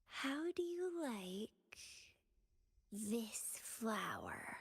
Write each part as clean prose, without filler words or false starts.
How do you like this flower?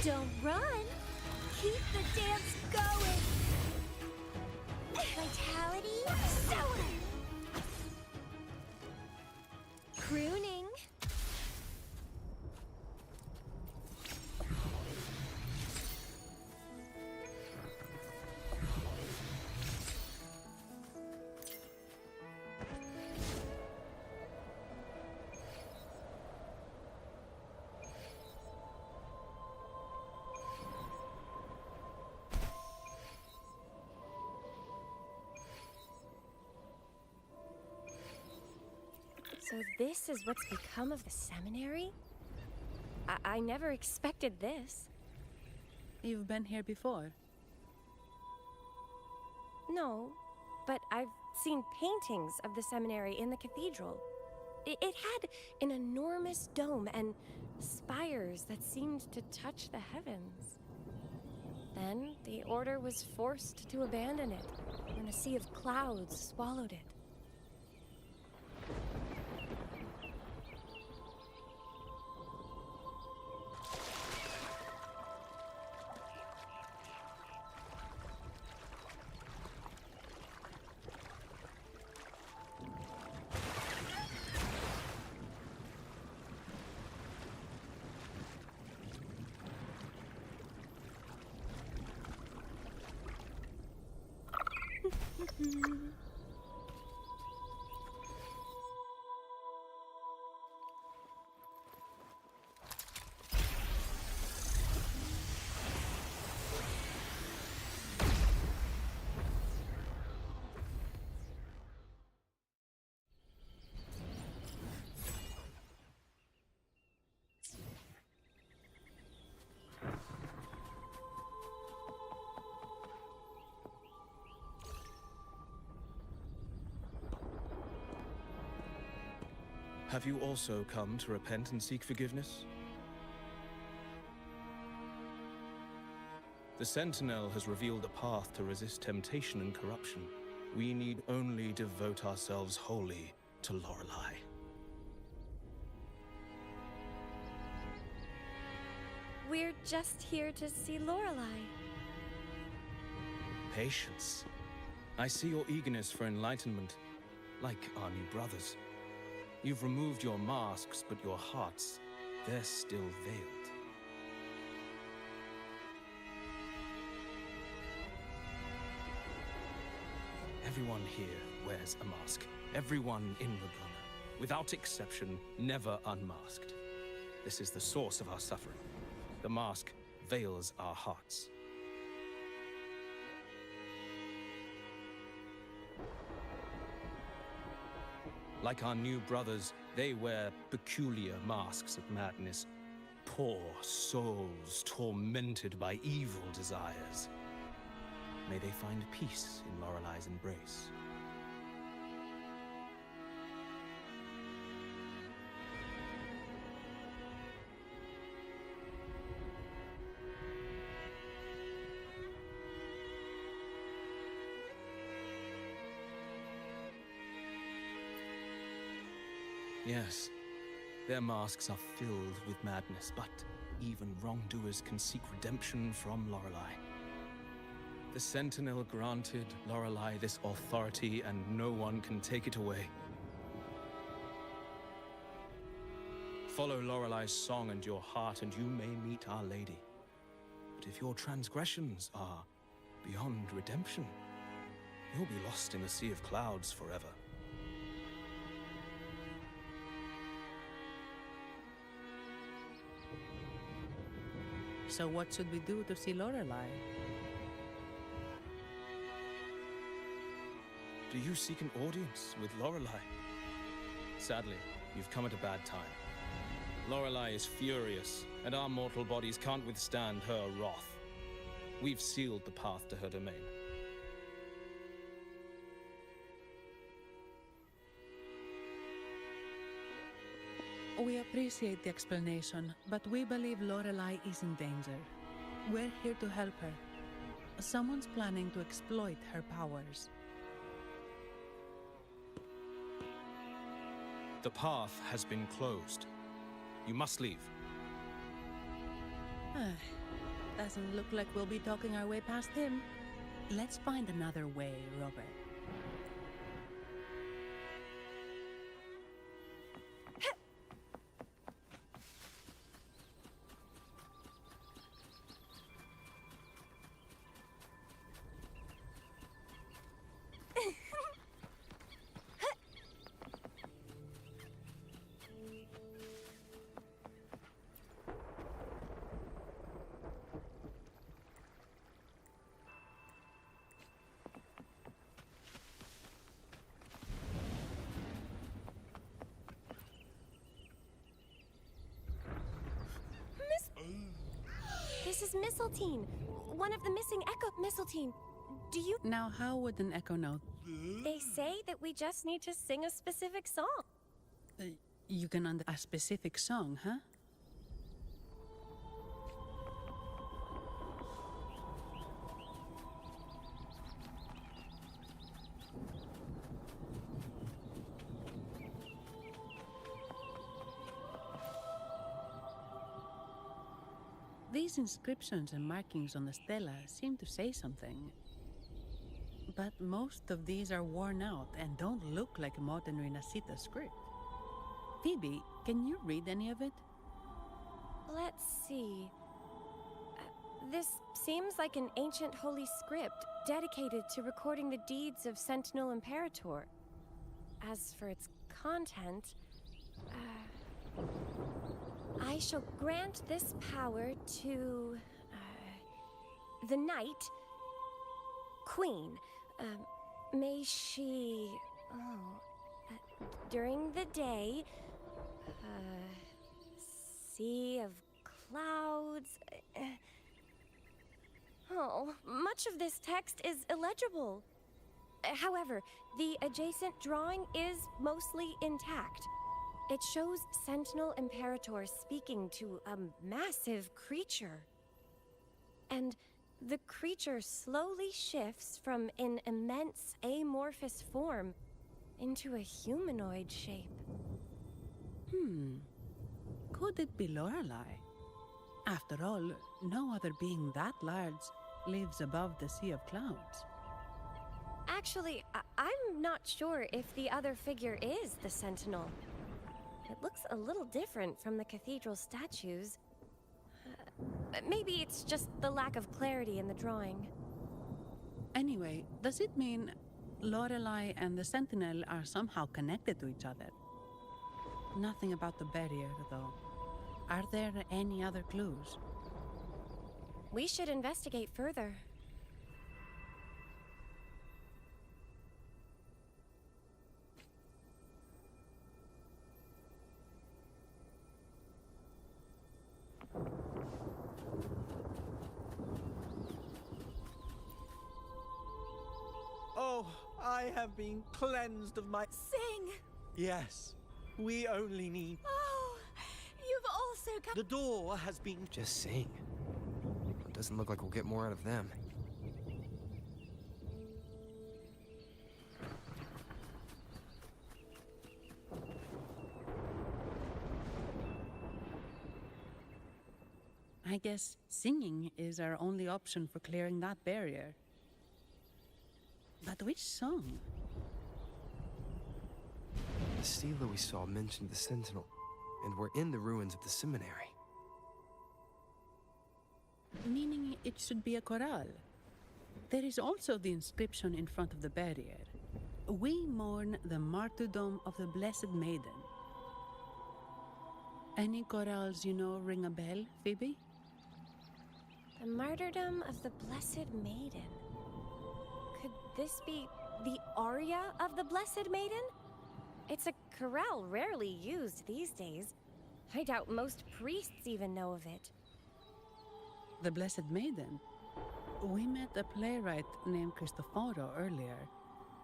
Don't run! Keep the dance going! Vitality, sour! Crooning. So this is what's become of the seminary? I never expected this. You've been here before? No, but I've seen paintings of the seminary in the cathedral. It had an enormous dome and spires that seemed to touch the heavens. Then the order was forced to abandon it when a sea of clouds swallowed it. Have you also come to repent and seek forgiveness? The Sentinel has revealed a path to resist temptation and corruption. We need only devote ourselves wholly to Lorelei. We're just here to see Lorelei. Patience. I see your eagerness for enlightenment, like our new brothers. You've removed your masks, but your hearts, they're still veiled. Everyone here wears a mask. Everyone in Laguna, without exception, never unmasked. This is the source of our suffering. The mask veils our hearts. Like our new brothers, they wear peculiar masks of madness. Poor souls tormented by evil desires. May they find peace in Lorelei's embrace. Yes, their masks are filled with madness, but even wrongdoers can seek redemption from Lorelei. The Sentinel granted Lorelei this authority, and no one can take it away. Follow Lorelei's song and your heart, and you may meet Our Lady. But if your transgressions are beyond redemption, you'll be lost in a sea of clouds forever. So what should we do to see Lorelei? Do you seek an audience with Lorelei? Sadly, you've come at a bad time. Lorelei is furious, and our mortal bodies can't withstand her wrath. We've sealed the path to her domain. We appreciate the explanation, but we believe Lorelei is in danger. We're here to help her. Someone's planning to exploit her powers. The path has been closed. You must leave. Doesn't look like we'll be talking our way past him. Let's find another way, Robert. This is Mistletoe, one of the missing Echo. Mistletoe, do you... Now, how would an echo know? They say that we just need to sing a specific song. You can under a specific song, huh? These inscriptions and markings on the stela seem to say something. But most of these are worn out and don't look like modern Renacita script. Phoebe, can you read any of it? Let's see. This seems like an ancient holy script dedicated to recording the deeds of Sentinel Imperator. As for its content, I shall grant this power to the Knight Queen. May she, during the day, sea of clouds. Much of this text is illegible. However, the adjacent drawing is mostly intact. It shows Sentinel Imperator speaking to a massive creature. And the creature slowly shifts from an immense amorphous form into a humanoid shape. Could it be Lorelei? After all, no other being that large lives above the sea of clouds. Actually, I'm not sure if the other figure is the Sentinel. It looks a little different from the cathedral statues. Maybe it's just the lack of clarity in the drawing. Anyway, does it mean Lorelei and the Sentinel are somehow connected to each other? Nothing about the barrier, though. Are there any other clues? We should investigate further. Oh, I have been cleansed of my... Sing! Yes, we only need... Oh, you've also come... The door has been... Just sing. It doesn't look like we'll get more out of them. I guess singing is our only option for clearing that barrier. But which song? The stela we saw mentioned the Sentinel, and we're in the ruins of the seminary. Meaning it should be a chorale. There is also the inscription in front of the barrier. We mourn the martyrdom of the Blessed Maiden. Any chorales you know ring a bell, Phoebe? The martyrdom of the Blessed Maiden. Could this be the aria of the Blessed Maiden? It's a chorale rarely used these days. I doubt most priests even know of it. The Blessed Maiden? We met a playwright named Cristoforo earlier.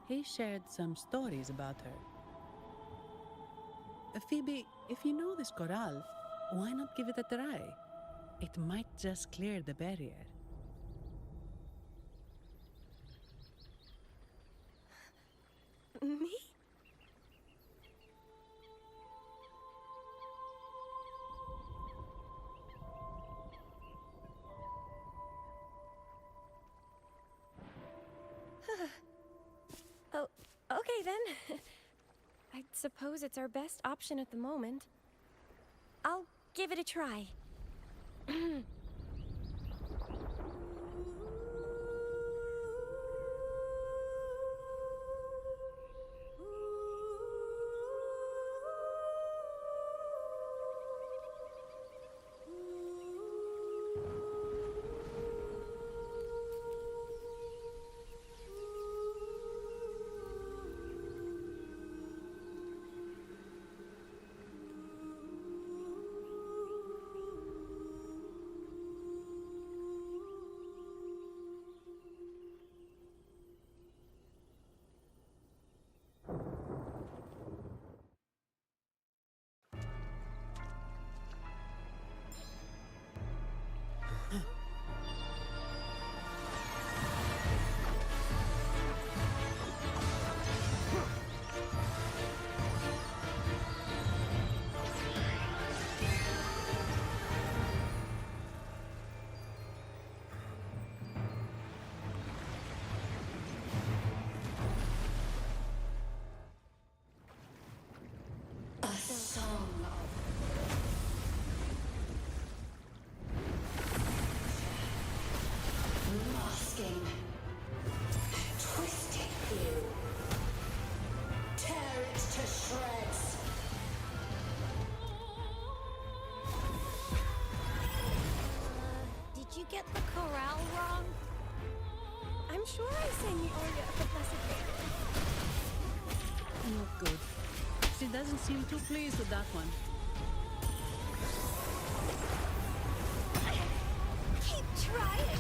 He shared some stories about her. Phoebe, if you know this chorale, why not give it a try? It might just clear the barrier. Me? I suppose it's our best option at the moment. I'll give it a try. Did you get the chorale wrong? I'm sure I sang the aria of the Blessed Virgin. Not good. She doesn't seem too pleased with that one. Keep trying.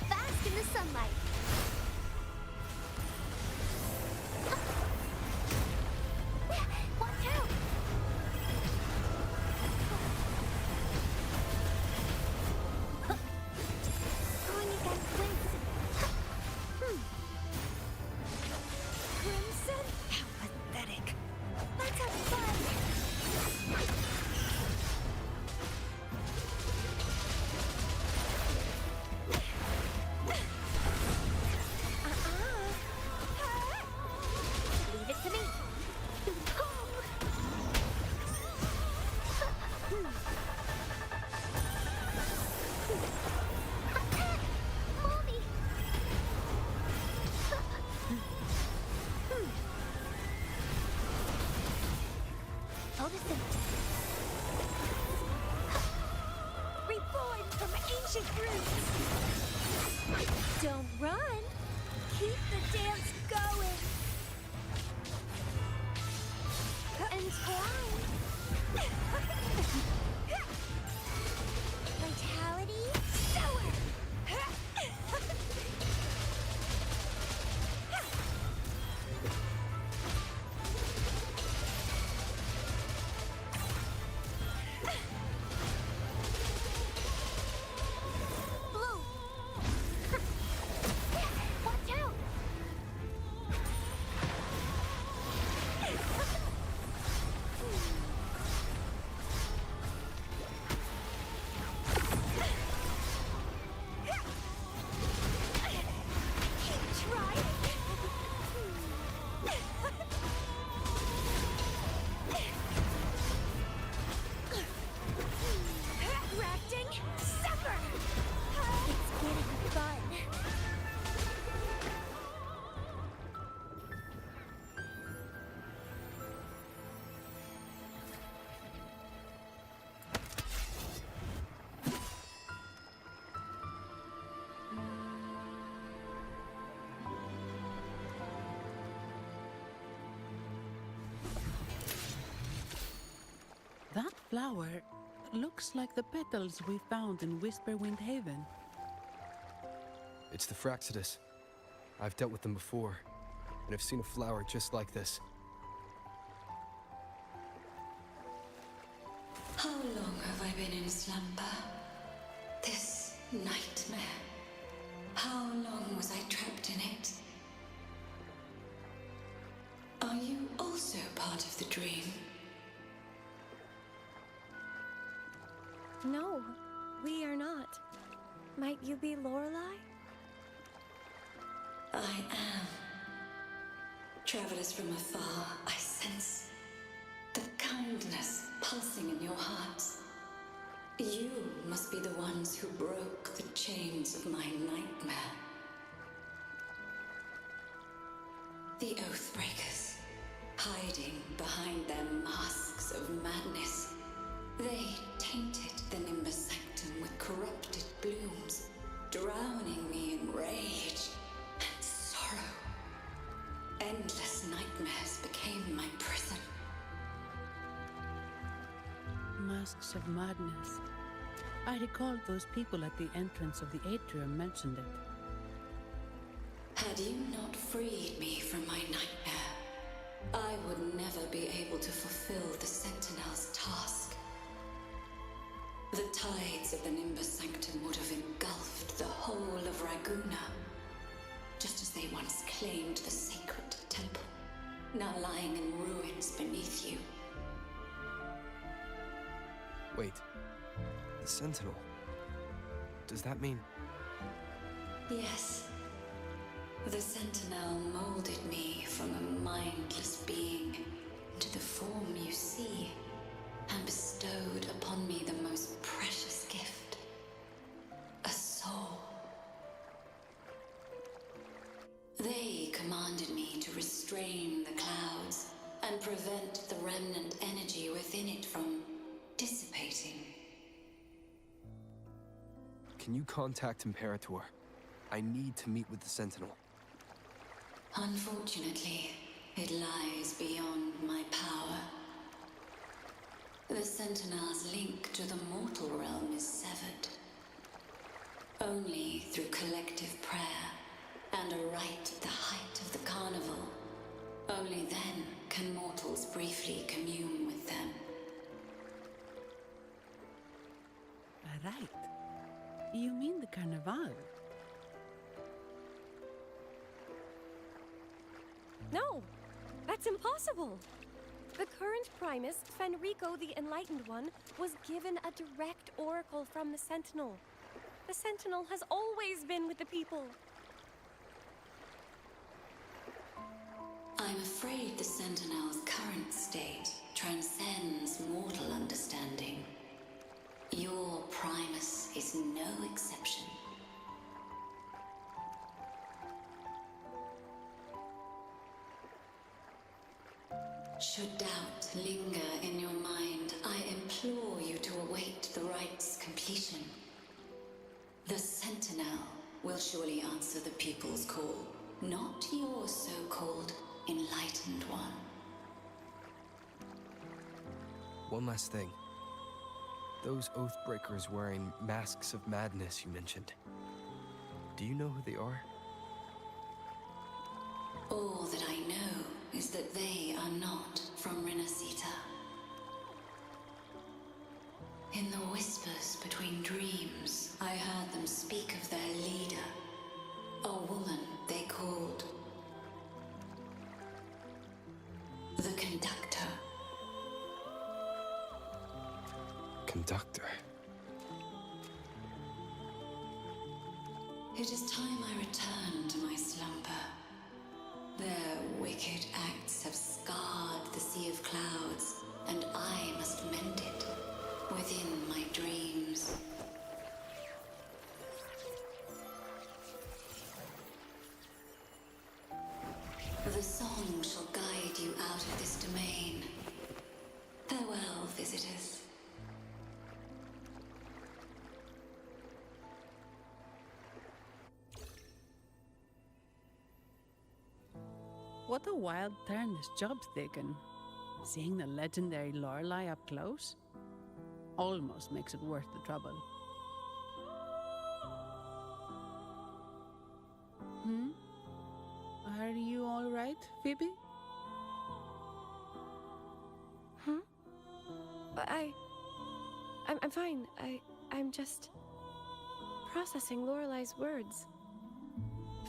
Fast in the sunlight. Watch out! Going against Crimson. Crimson? How pathetic. Let's have fun. Leave it to me. Mommy. Odyssey. Reborn from ancient roots. Don't run. Keep the dance going. And climb. Vitality. Sower. Blue. Watch out. Keep trying. Rafting. Suffer. It's getting fun. That flower looks like the petals we found in Whisperwind Haven. It's the Fraxidus. I've dealt with them before, and I've seen a flower just like this. No, we are not. Might you be Lorelei? I am. Travelers from afar, I sense the kindness pulsing in your hearts. You must be the ones who broke the chains of my nightmare. The Oathbreakers, hiding behind their masks of madness. They tainted the Nimbus Sanctum with corrupted blooms, drowning me in rage and sorrow. Endless nightmares became my prison. Masks of madness. I recall those people at the entrance of the atrium mentioned it. Had you not freed me from my nightmare, I would never be able to fulfill the Sentinel's task. The tides of the Nimbus Sanctum would have engulfed the whole of Raguna, just as they once claimed the sacred temple, now lying in ruins beneath you. Wait. The Sentinel. Does that mean... Yes. The Sentinel molded me from a mindless being into the form you see, and bestowed upon me the most precious gift, a soul. They commanded me to restrain the clouds and prevent the remnant energy within it from dissipating. Can you contact Imperator? I need to meet with the Sentinel. Unfortunately, it lies beyond my power. The Sentinel's link to the mortal realm is severed. Only through collective prayer and a rite at the height of the carnival, only then can mortals briefly commune with them. Right. You mean the Carnival? No, that's impossible. The current Primus, Fenrico the Enlightened One, was given a direct oracle from the Sentinel. The Sentinel has always been with the people. I'm afraid the Sentinel's current state transcends mortal understanding. Your Primus is no exception. Should doubt linger in your mind, I implore you to await the rite's completion. The Sentinel will surely answer the people's call, not your so-called Enlightened One. One last thing. Those Oathbreakers wearing masks of madness you mentioned. Do you know who they are? All that I know is that they are not from Renacita. In the whispers between dreams, I heard them speak of their leader, a woman they called the Conductor. Conductor. It is time I return to my slumber. Their wicked acts have scarred the Sea of Clouds, and I must mend it within my dreams. The song shall guide you out of this domain. Farewell, visitors. What a wild turn this job's taken. Seeing the legendary Lorelei up close almost makes it worth the trouble. Are you all right, Phoebe? I'm fine. I'm just processing Lorelei's words.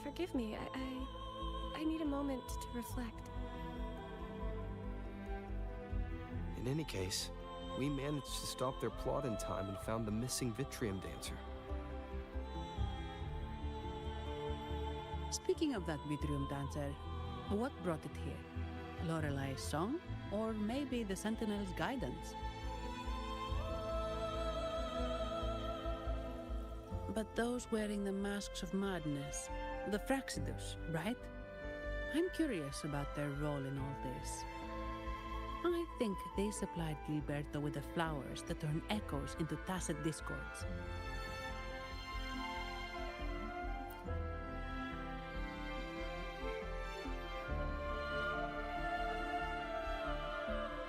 Forgive me. I need a moment to reflect. In any case, we managed to stop their plot in time and found the missing Vitrium dancer. Speaking of that Vitrium dancer, what brought it here? Lorelai's song? Or maybe the Sentinel's guidance? But those wearing the masks of madness, the Fraxidus, right? I'm curious about their role in all this. I think they supplied Gilberto with the flowers that turn echoes into tacit discords.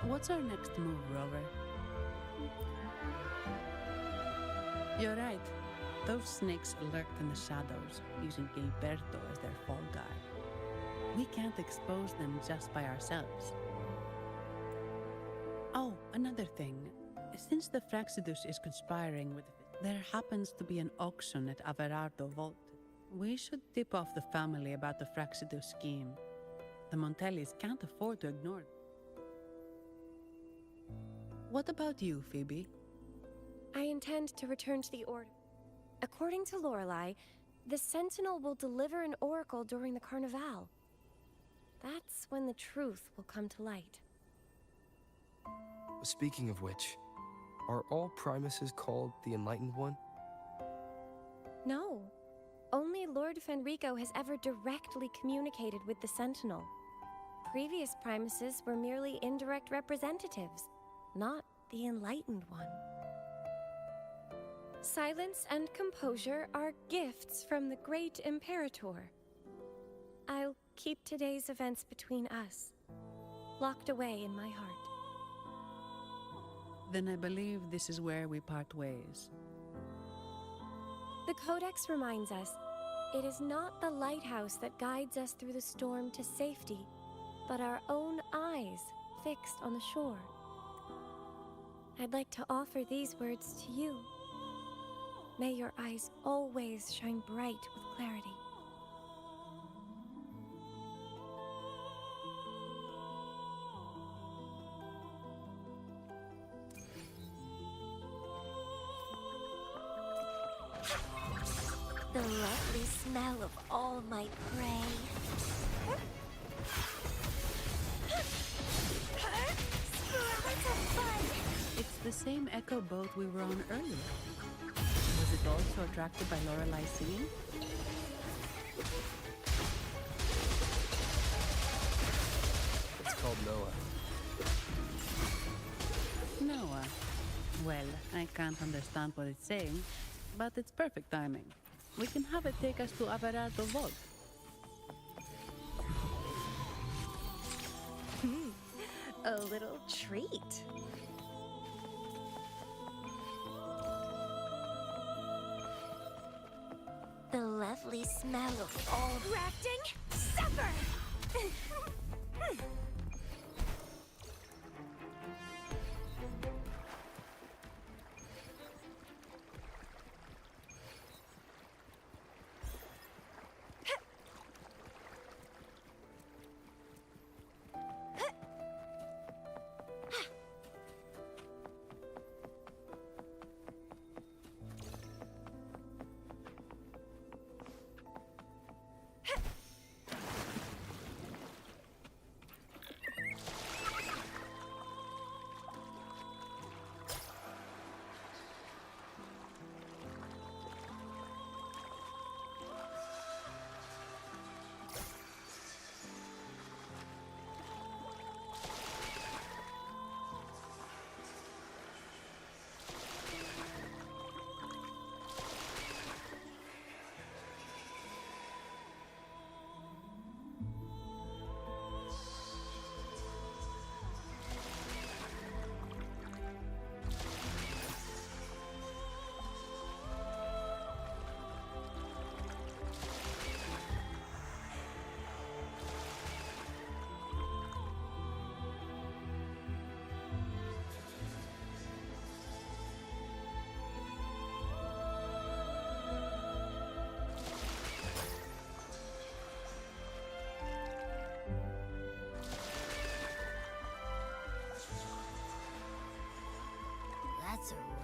What's our next move, Rover? You're right. Those snakes lurked in the shadows, using Gilberto as their fall guy. We can't expose them just by ourselves. Oh, another thing. Since the Fraxidus is conspiring with there happens to be an auction at Averardo Vault. We should tip off the family about the Fraxidus scheme. The Montellis can't afford to ignore it. What about you, Phoebe? I intend to return to the Order. According to Lorelai, the Sentinel will deliver an oracle during the Carnival. That's when the truth will come to light. Speaking of which, are all Primuses called the Enlightened One? No. Only Lord Fenrico has ever directly communicated with the Sentinel. Previous Primuses were merely indirect representatives, not the Enlightened One. Silence and composure are gifts from the great Imperator. I'll keep today's events between us, locked away in my heart. Then I believe this is where we part ways. The Codex reminds us, it is not the lighthouse that guides us through the storm to safety, but our own eyes fixed on the shore. I'd like to offer these words to you. May your eyes always shine bright with clarity. The lovely smell of all my prey. Let's have fun! It's the same echo boat we were on earlier. Was it also attracted by Lorelai's singing? It's called Noah. Noah. Well, I can't understand what it's saying, but it's perfect timing. We can have it take us to Averardo Vault. A little treat. The lovely smell of all rafting supper!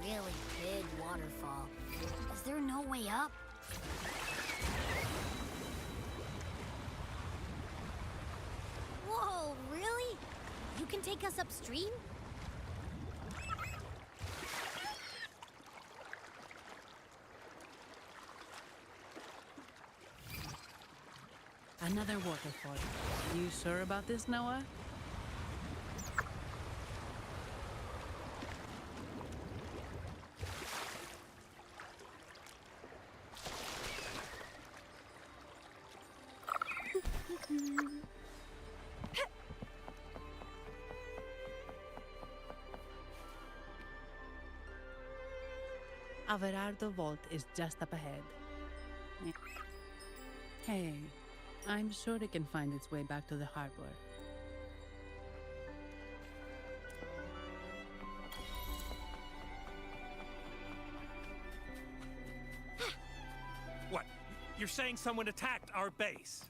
really big waterfall. Is there no way up? Whoa, really? You can take us upstream? Another waterfall. You sure about this, Noah? Averardo Vault is just up ahead. Hey, I'm sure it can find its way back to the harbor. What? You're saying someone attacked our base?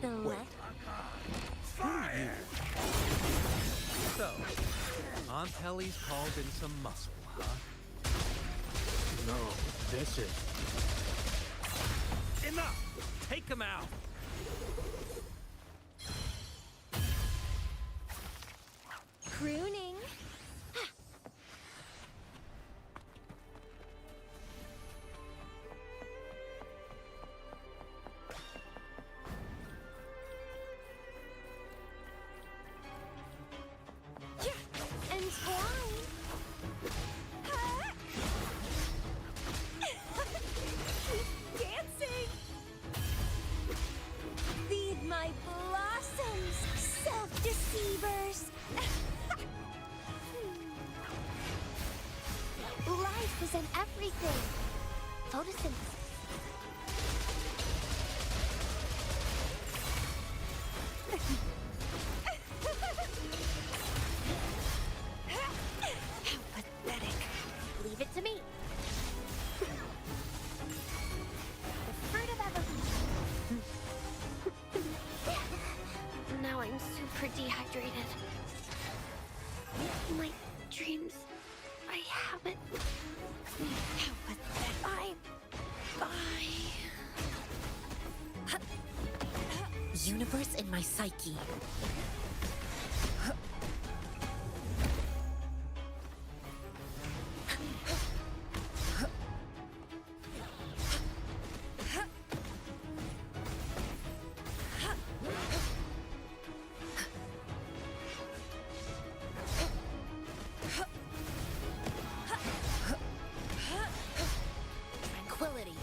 The left? So, Aunt Helly's called in some muscle, huh? No, this is... Enough! Take him out! Crooning. And twine. Keep dancing. Feed my blossoms, self-deceivers. Life is in everything. Photosynthesis. How pathetic. Leave it to me. The fruit of evolution. Now I'm super dehydrated. My dreams, I haven't. How pathetic. Bye. Universe in my psyche. Tranquility.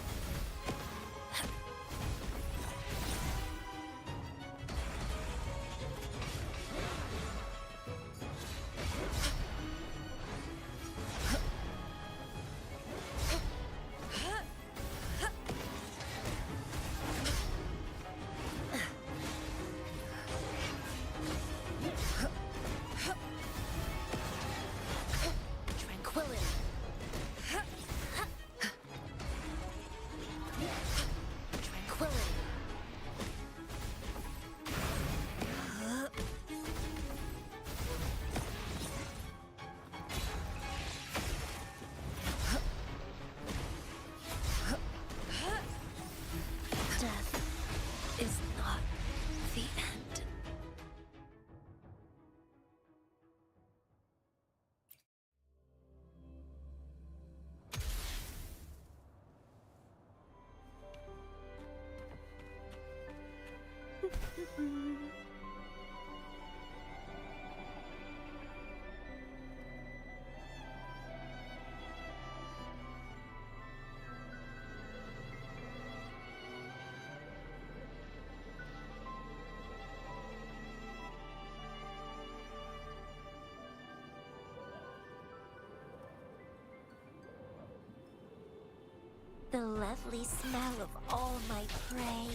The lovely smell of all my prey.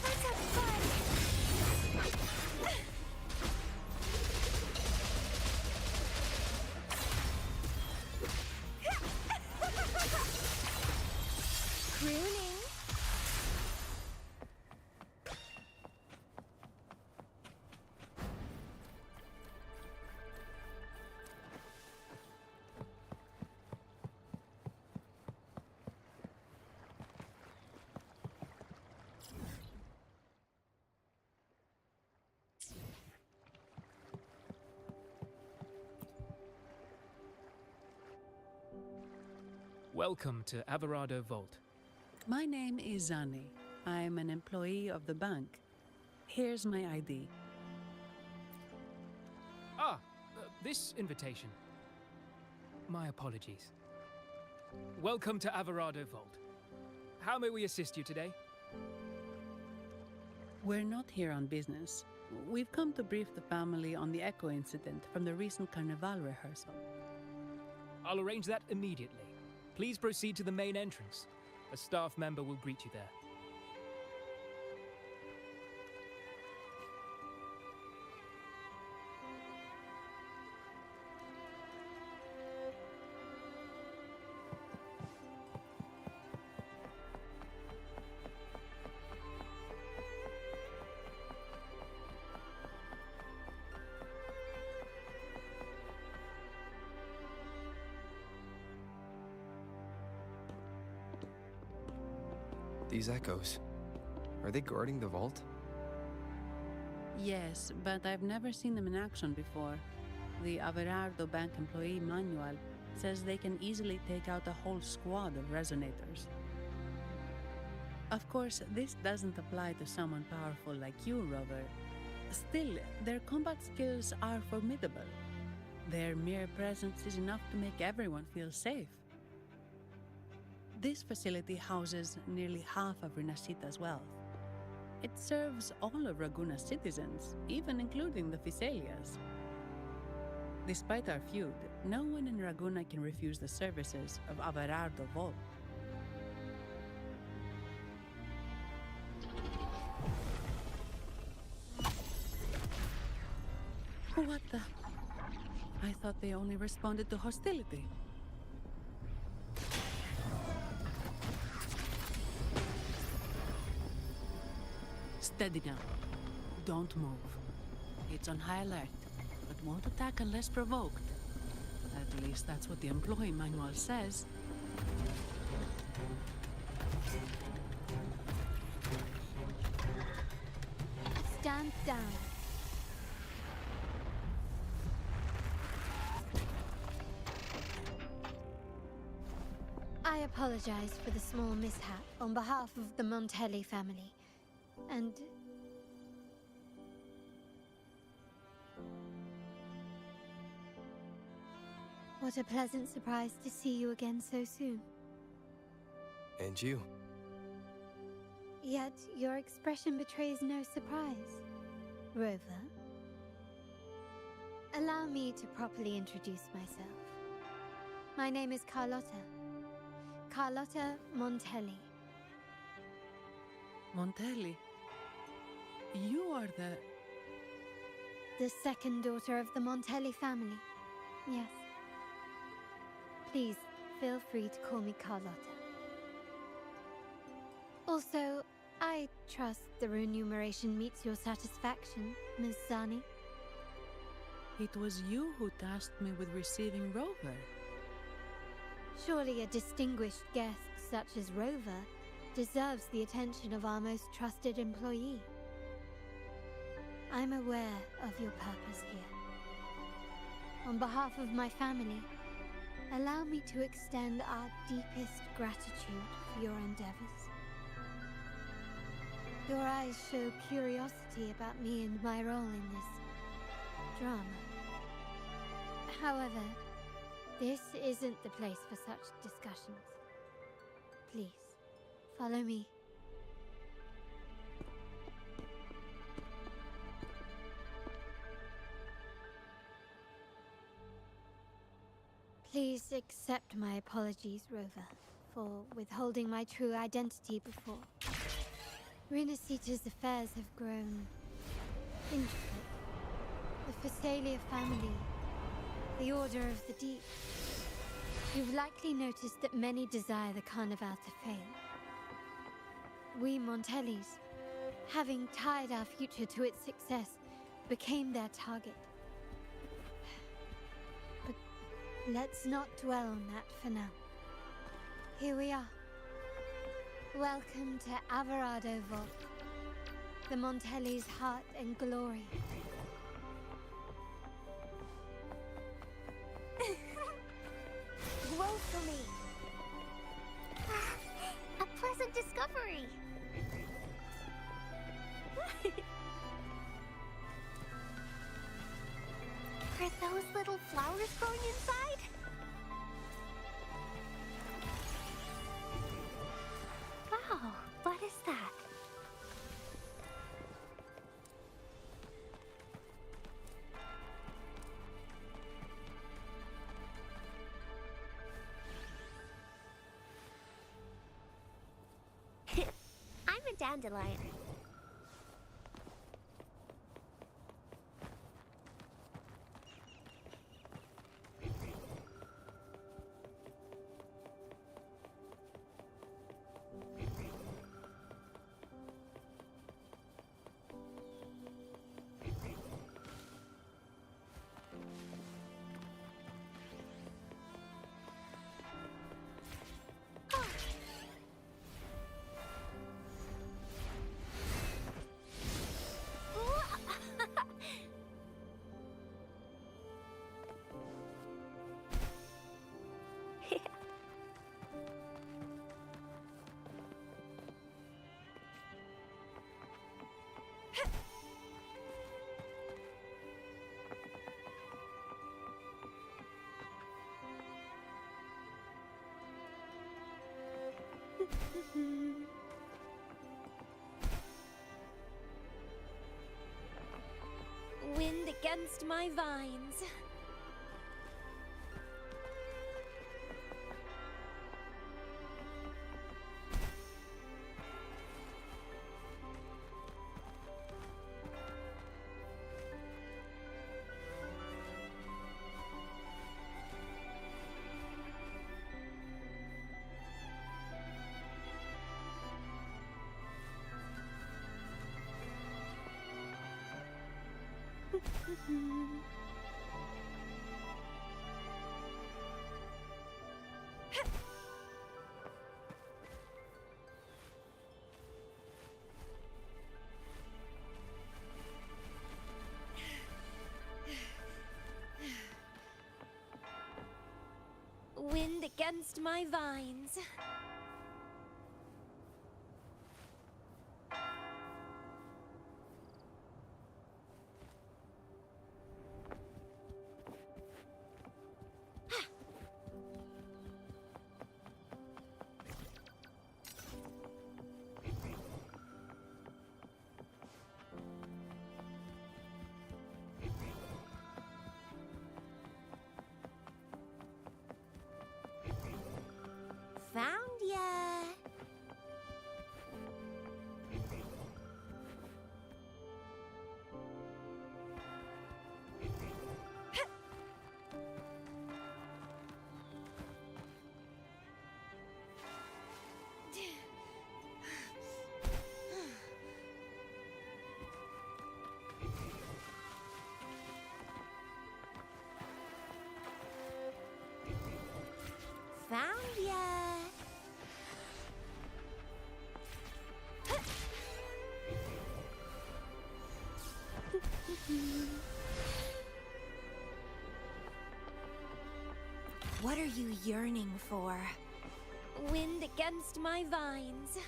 Let's have fun! Crooning. Welcome to Averado Vault. My name is Zani. I'm an employee of the bank. Here's my ID. This invitation. My apologies. Welcome to Averado Vault. How may we assist you today? We're not here on business. We've come to brief the family on the Echo incident from the recent Carnival rehearsal. I'll arrange that immediately. Please proceed to the main entrance. A staff member will greet you there. These echoes, are they guarding the vault? Yes, but I've never seen them in action before. The Averardo Bank employee manual says they can easily take out a whole squad of resonators. Of course, this doesn't apply to someone powerful like you, Rover. Still, their combat skills are formidable. Their mere presence is enough to make everyone feel safe. This facility houses nearly half of Rinascita's wealth. It serves all of Raguna's citizens, even including the Thessalias. Despite our feud, no one in Raguna can refuse the services of Averardo Vault. What the? I thought they only responded to hostility. Steady now. Don't move. It's on high alert, but won't attack unless provoked. At least that's what the employee manual says. Stand down. I apologize for the small mishap on behalf of the Montelli family. And... what a pleasant surprise to see you again so soon. And you. Yet your expression betrays no surprise, Rover. Allow me to properly introduce myself. My name is Carlotta. Carlotta Montelli. Montelli? You are the second daughter of the Montelli family. Yes. Please, feel free to call me Carlotta. Also, I trust the remuneration meets your satisfaction, Ms. Zani. It was you who tasked me with receiving Rover. Surely a distinguished guest such as Rover deserves the attention of our most trusted employee. I'm aware of your purpose here. On behalf of my family, allow me to extend our deepest gratitude for your endeavors. Your eyes show curiosity about me and my role in this drama. However, this isn't the place for such discussions. Please, follow me. Please accept my apologies, Rover, for withholding my true identity before. Renacita's affairs have grown intricate. The Phasalia family, the Order of the Deep. You've likely noticed that many desire the Carnival to fail. We Montellis, having tied our future to its success, became their target. But let's not dwell on that for now. Here we are. Welcome to Alvarado Vault, the Montellis' heart and glory. Woefully. A pleasant discovery. Are those little flowers growing inside? Wow, what is that? I'm a dandelion. Wind against my vines. Wind against my vines. Found ya. Found ya. What are you yearning for? Wind against my vines.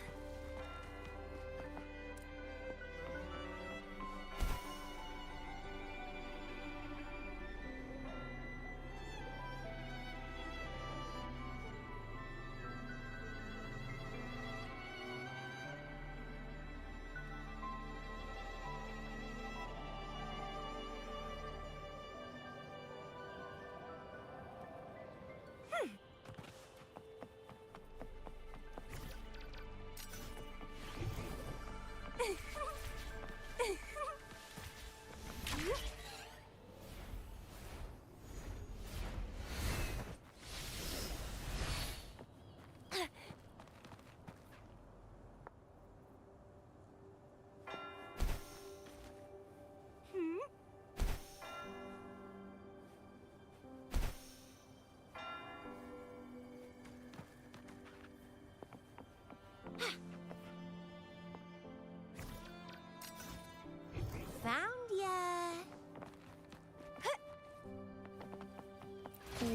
found ya.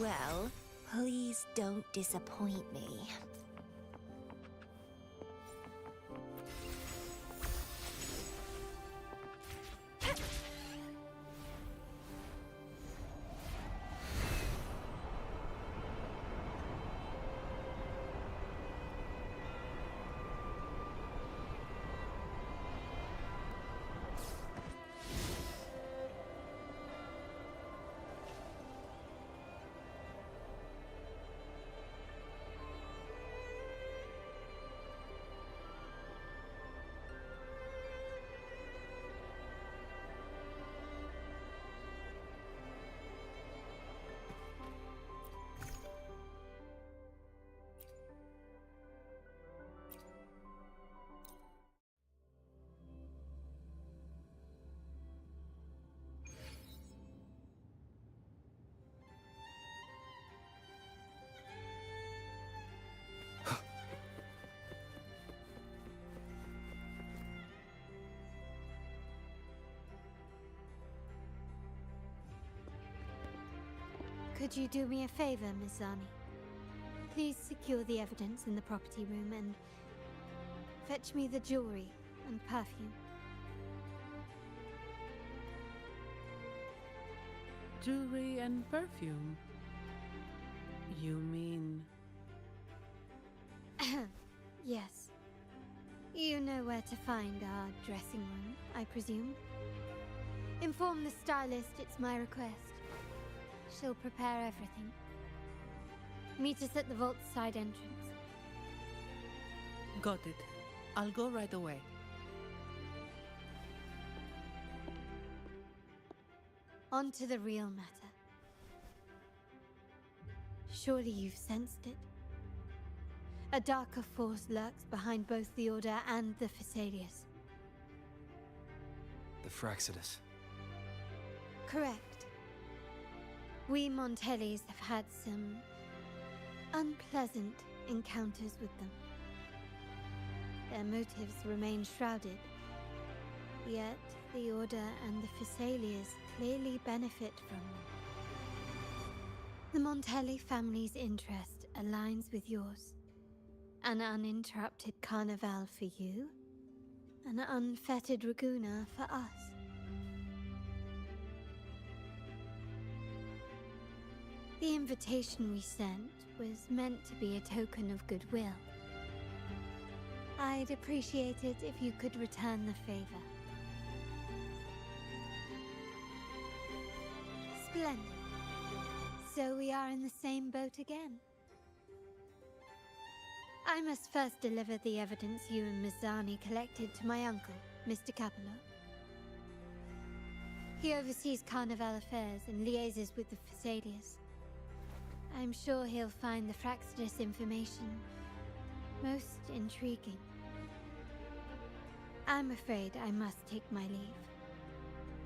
Well, please don't disappoint me. Could you do me a favor, Miss Zani? Please secure the evidence in the property room and fetch me the jewelry and perfume. Jewelry and perfume? You mean... Yes. You know where to find our dressing room, I presume. Inform the stylist it's my request. She'll prepare everything. Meet us at the vault's side entrance. Got it. I'll go right away. On to the real matter. Surely you've sensed it. A darker force lurks behind both the Order and the Phasaelius. The Fraxidus. Correct. We Montellis have had some unpleasant encounters with them. Their motives remain shrouded, yet the Order and the Phasaelius clearly benefit from them. The Montelli family's interest aligns with yours. An uninterrupted carnival for you, an unfettered Raguna for us. The invitation we sent was meant to be a token of goodwill. I'd appreciate it if you could return the favor. Splendid. So we are in the same boat again. I must first deliver the evidence you and Mizani collected to my uncle, Mr. Capello. He oversees Carnival affairs and liaises with the Phasaelius. I'm sure he'll find the Fraxidus information most intriguing. I'm afraid I must take my leave.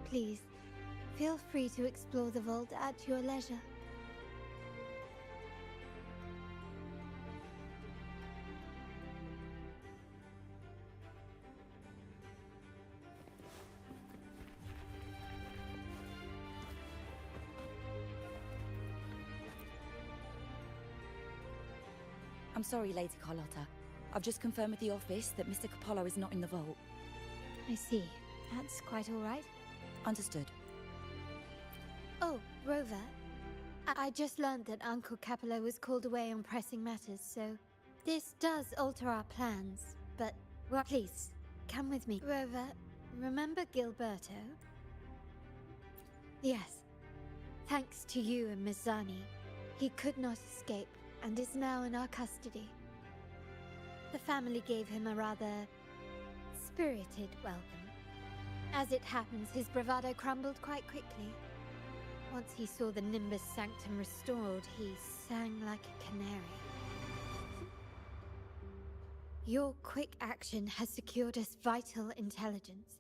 Please, feel free to explore the vault at your leisure. I'm sorry, Lady Carlotta. I've just confirmed with the office that Mr. Capello is not in the vault. I see. That's quite all right. Understood. Oh, Rover. I just learned that Uncle Capello was called away on pressing matters, so this does alter our plans. But, well, please, come with me. Rover, remember Gilberto? Yes. Thanks to you and Mizani, he could not escape and is now in our custody. The family gave him a rather spirited welcome. As it happens, his bravado crumbled quite quickly. Once he saw the Nimbus Sanctum restored, he sang like a canary. Your quick action has secured us vital intelligence.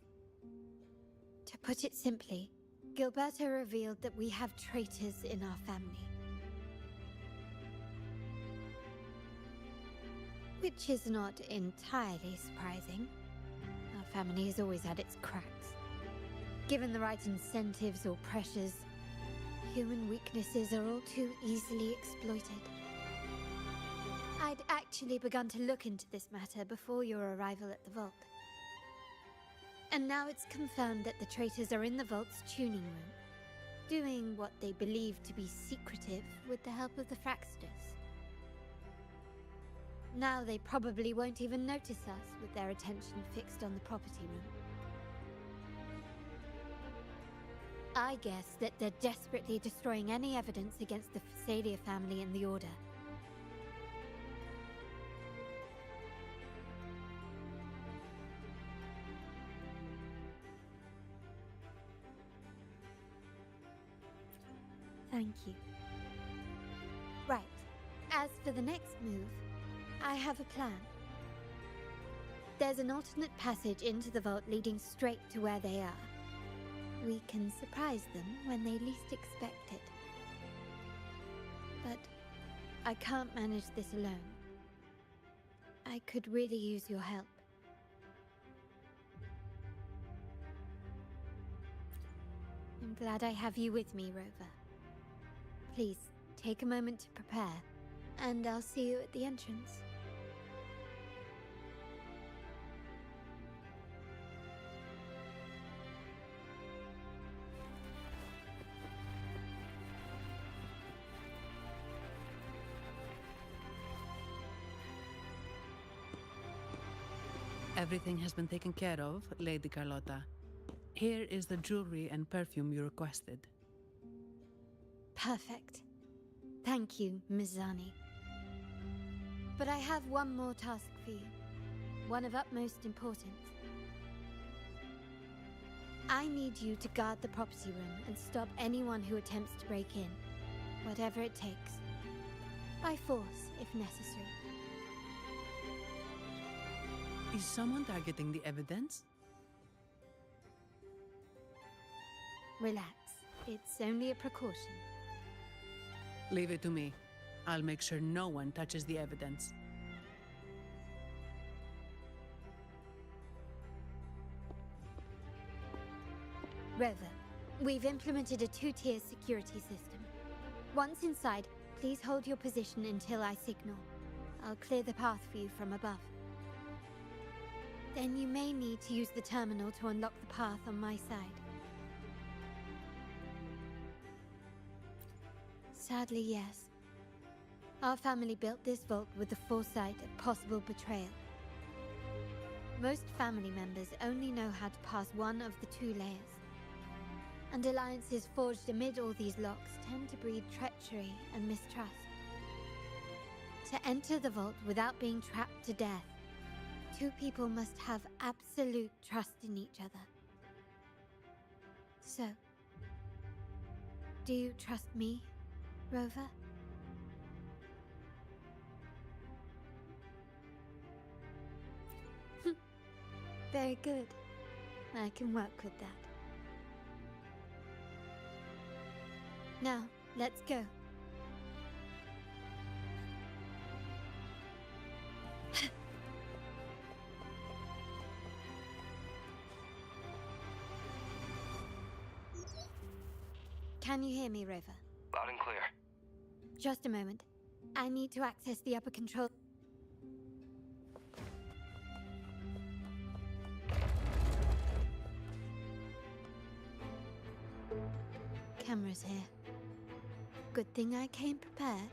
To put it simply, Gilberto revealed that we have traitors in our family. Which is not entirely surprising. Our family has always had its cracks. Given the right incentives or pressures, human weaknesses are all too easily exploited. I'd actually begun to look into this matter before your arrival at the vault. And now it's confirmed that the traitors are in the vault's tuning room, doing what they believe to be secretive with the help of the Fraxters. Now they probably won't even notice us with their attention fixed on the property room. I guess that they're desperately destroying any evidence against the Phasalia family and the Order. Thank you. Right. As for the next move, I have a plan. There's an alternate passage into the vault leading straight to where they are. We can surprise them when they least expect it. But I can't manage this alone. I could really use your help. I'm glad I have you with me, Rover. Please, take a moment to prepare, and I'll see you at the entrance. Everything has been taken care of, Lady Carlotta. Here is the jewelry and perfume you requested. Perfect. Thank you, Ms. Zani. But I have one more task for you. One of utmost importance. I need you to guard the property room and stop anyone who attempts to break in. Whatever it takes. By force, if necessary. Is someone targeting the evidence? Relax. It's only a precaution. Leave it to me. I'll make sure no one touches the evidence. Rover, we've implemented a two-tier security system. Once inside, please hold your position until I signal. I'll clear the path for you from above. Then you may need to use the terminal to unlock the path on my side. Sadly, yes. Our family built this vault with the foresight of possible betrayal. Most family members only know how to pass one of the two layers. And alliances forged amid all these locks tend to breed treachery and mistrust. To enter the vault without being trapped to death, two people must have absolute trust in each other. So, do you trust me, Rover? Very good. I can work with that. Now, let's go. Can you hear me, Rover? Loud and clear. Just a moment. I need to access the upper control. Cameras here. Good thing I came prepared.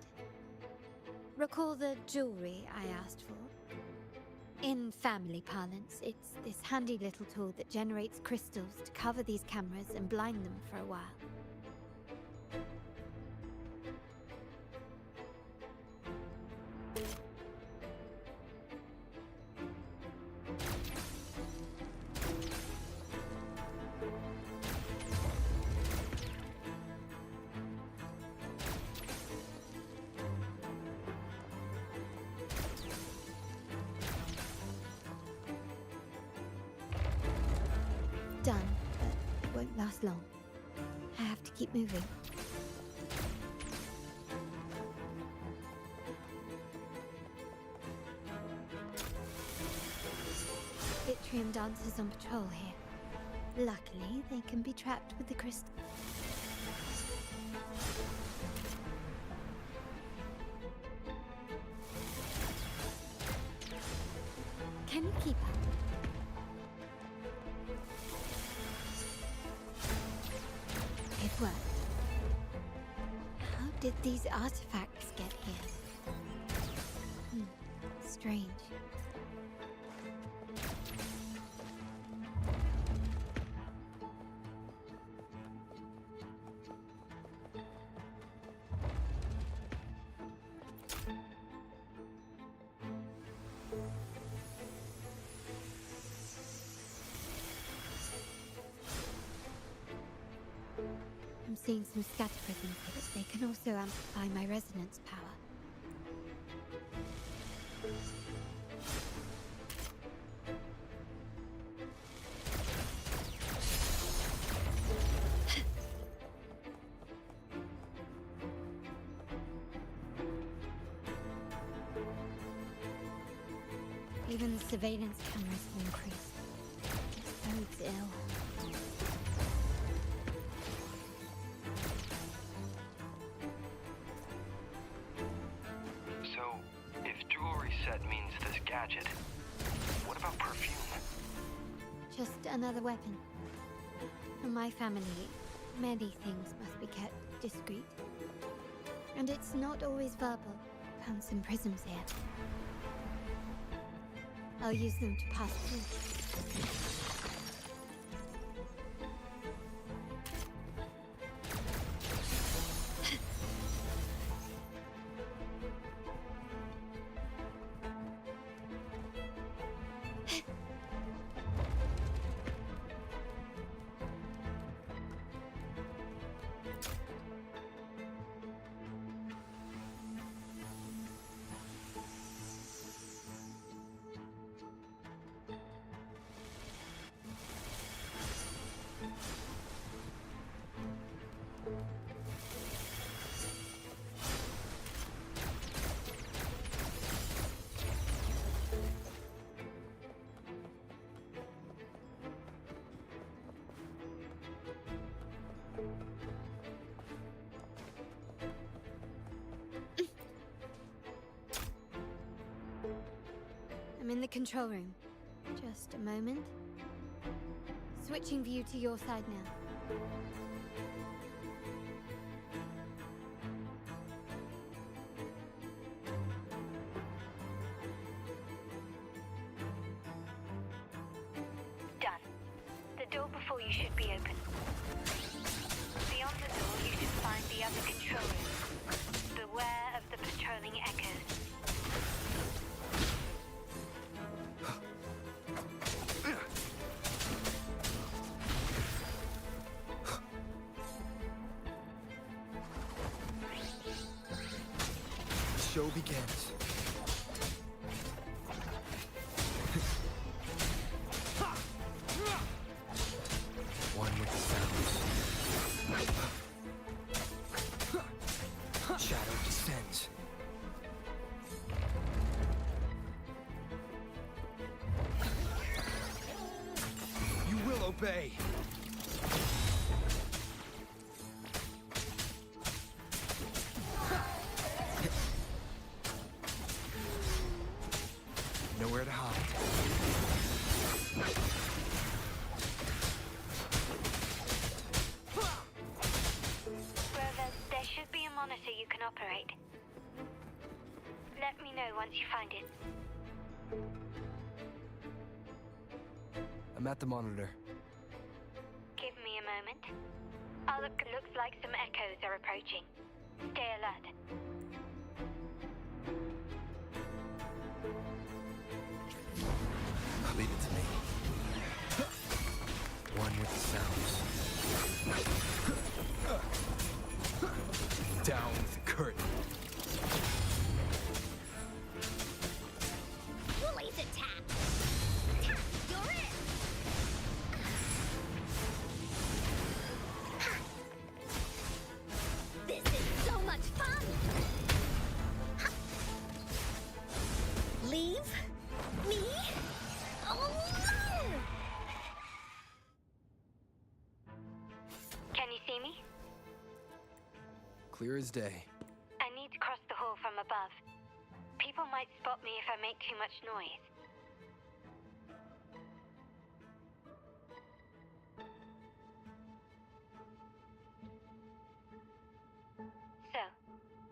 Recall the jewelry I asked for? In family parlance, it's this handy little tool that generates crystals to cover these cameras and blind them for a while. Done, but it won't last long. I have to keep moving. Itrium dancers on patrol here. Luckily, they can be trapped with the crystal. Can you keep up? It worked. How did these artifacts get here? Strange. I'm seeing some scatter prisms, but they can also amplify my resonance power. Even the surveillance cameras have increased. This bodes ill. So, if jewelry set means this gadget, what about perfume? Just another weapon. For my family, many things must be kept discreet. And it's not always verbal. Found some prisms here. I'll use them to pass through. I'm in the control room. Just a moment. Switching view to your side now. Done. The door before you should be open. Beyond the door, you should find the other control room. Beware of the patrolling echoes. Show begins. One with the sounds. Shadow descends. You will obey. Nowhere to hide. Rover, there should be a monitor you can operate. Let me know once you find it. I'm at the monitor. Give me a moment. Oh, look, looks like some echoes are approaching. Stay alert. Leave it to me. One with the sounds. Down with the curtain. Woolies attack! You're in! This is so much fun! clear as day. I need to cross the hall from above. People might spot me if I make too much noise. So,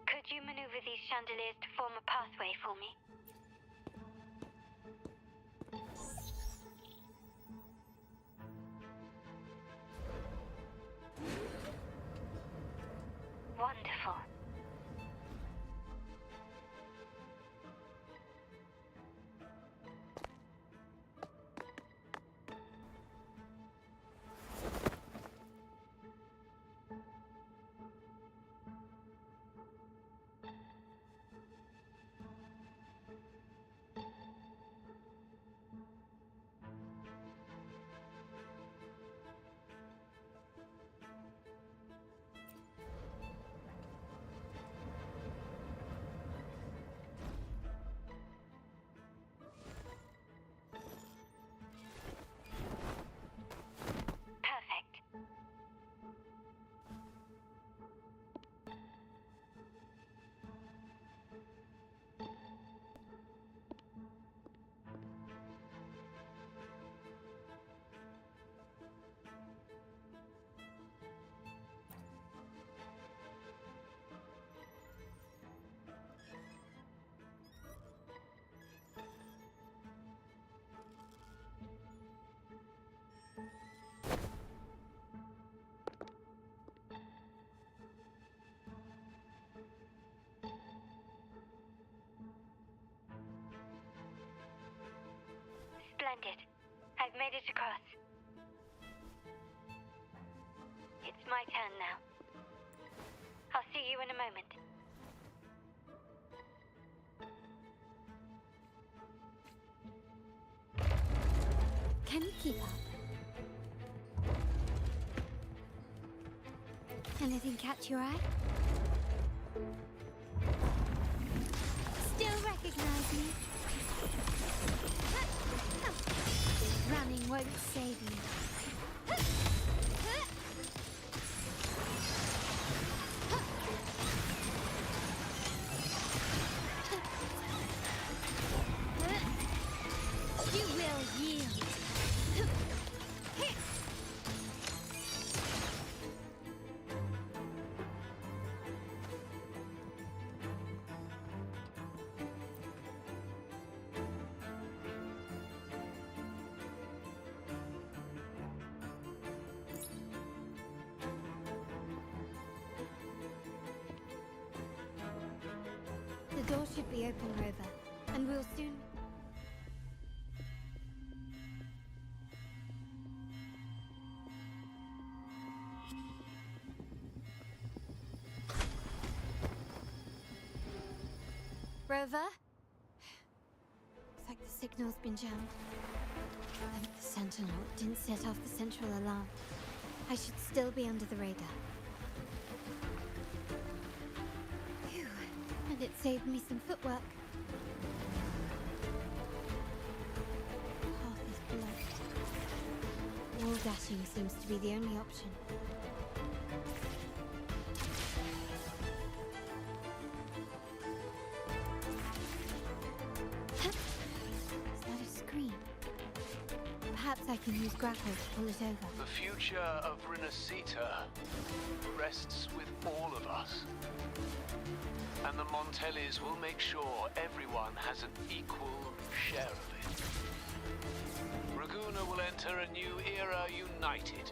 could you maneuver these chandeliers to form a pathway for me? Wonderful. Perfect. Splendid. I've made it across. It's my turn now. I'll see you in a moment. Can you keep up? Anything catch your eye? Still recognize me? Running won't save you. You will yield. The door should be open, Rover, and we'll soon... Rover? Looks like the signal's been jammed. Thank the Sentinel didn't set off the central alarm. I should still be under the radar. Phew, and it saved me some footwork. Path is blocked. Wall dashing seems to be the only option. Perhaps I can use grapple to pull it over. The future of Renacita rests with all of us. And the Montellis will make sure everyone has an equal share of it. Raguna will enter a new era united.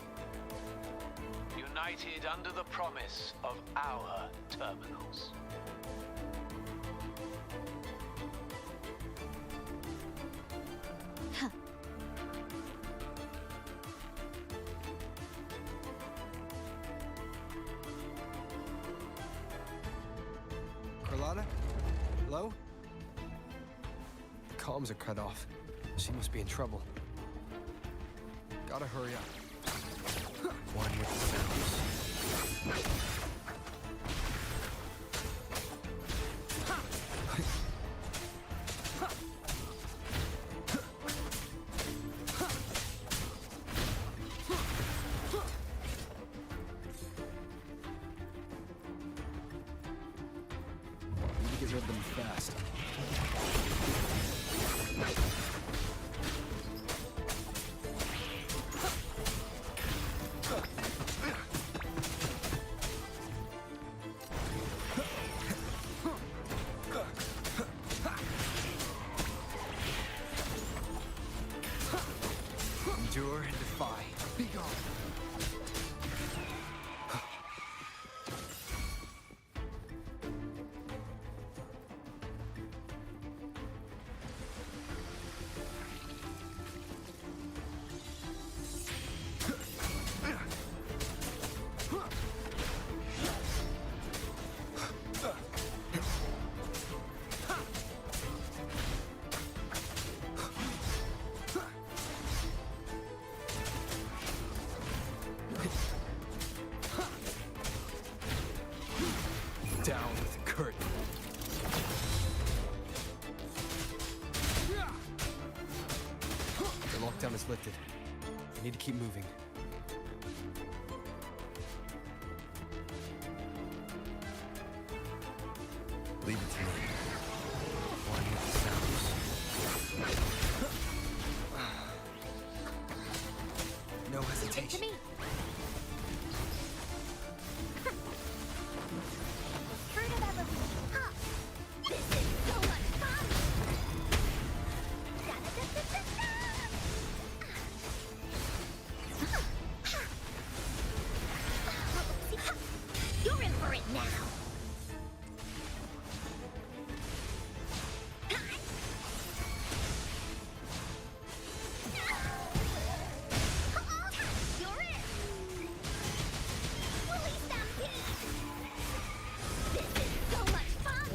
United under the promise of our terminals. Carlotta? Hello? The comms are cut off. She must be in trouble. Gotta hurry up. One with the sounds. them fast. Endure and defy. Be gone. Down with the curtain. The lockdown is lifted. I need to keep moving. Leave it to me. One with the sounds. No hesitation. To me. Fruit of evolution. Huh. This is so much fun. You're in for it now. You're in. Woolly Stampede. This is so much fun.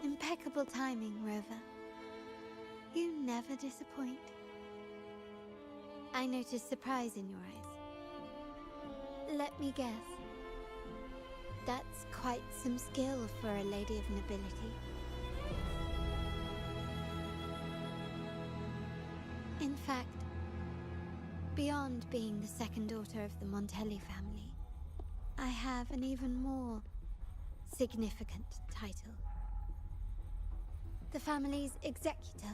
Impeccable timing, Rover. You never disappoint. I noticed surprise in your eyes. Let me guess. That's quite some skill for a lady of nobility. In fact, beyond being the second daughter of the Montelli family, I have an even more significant title. The family's executor.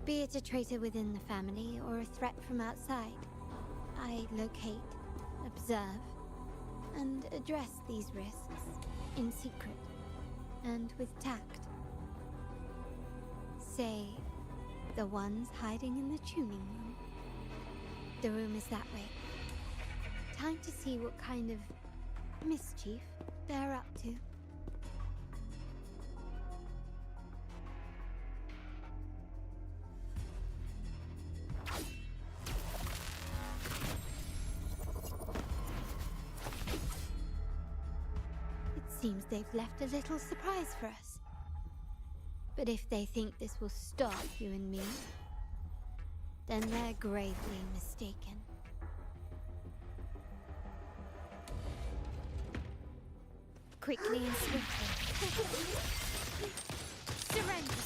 Be it a traitor within the family or a threat from outside, I locate, observe, and address these risks in secret and with tact. Say, the ones hiding in the tuning room. The room is that way. Time to see what kind of mischief they're up to. Seems they've left a little surprise for us. But if they think this will stop you and me, then they're gravely mistaken. Quickly and swiftly. Surrender.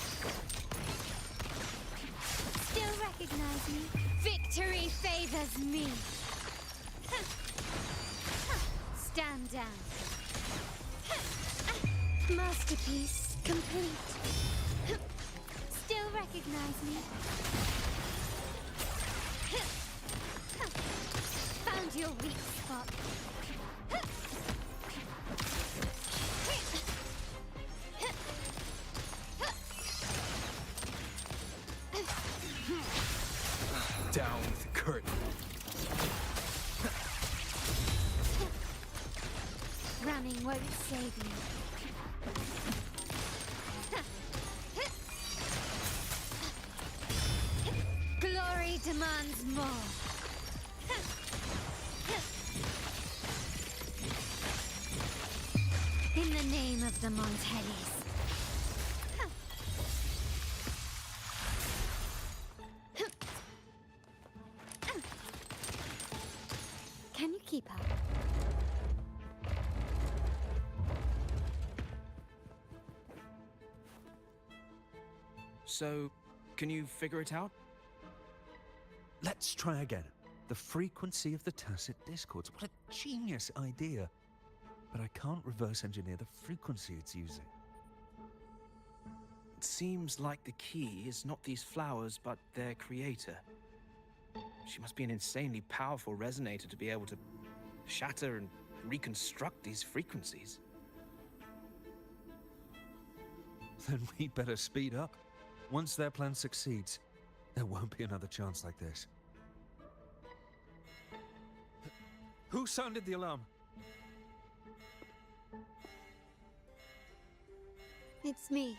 Still recognize me? Victory favors me. Stand down. Masterpiece complete. Still recognize me? Found your weak spot. Down with the curtain. Running won't save you. Glory demands more. In the name the Montellis. Can you keep up? So, can you figure it out? Let's try again. The frequency of the tacit discords. What a genius idea. But I can't reverse engineer the frequency it's using. It seems like the key is not these flowers, but their creator. She must be an insanely powerful resonator to be able to shatter and reconstruct these frequencies. Then we'd better speed up. Once their plan succeeds, there won't be another chance like this. Who sounded the alarm? It's me.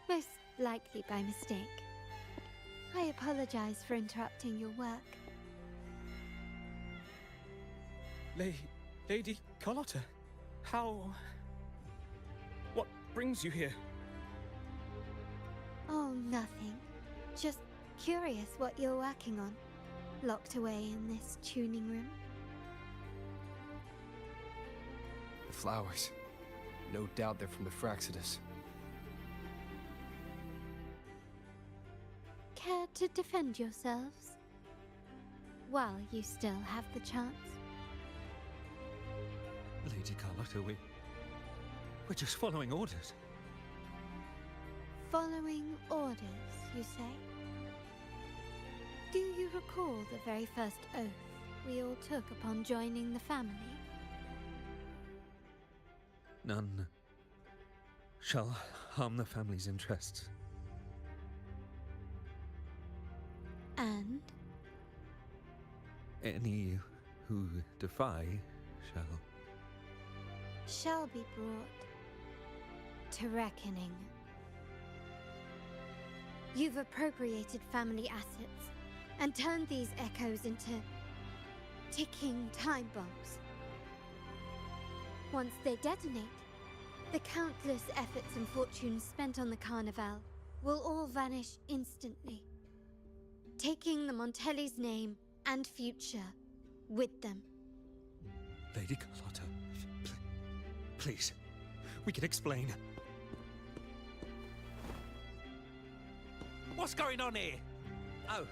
Most likely by mistake. I apologize for interrupting your work. Lady Carlotta, how... What brings you here? Oh, nothing. Just curious what you're working on. Locked away in this tuning room. The flowers. No doubt they're from the Fraxidus. Care to defend yourselves? While you still have the chance. Lady Carlotta, we're just following orders. Following orders, you say? Do you recall the very first oath we all took upon joining the family? None shall harm the family's interests. And? Any who defy shall be brought to reckoning. You've appropriated family assets and turned these echoes into ticking time bombs. Once they detonate, the countless efforts and fortunes spent on the Carnival will all vanish instantly, taking the Montelli's name and future with them. Lady Carlotta, please, we can explain. What's going on here? Oh,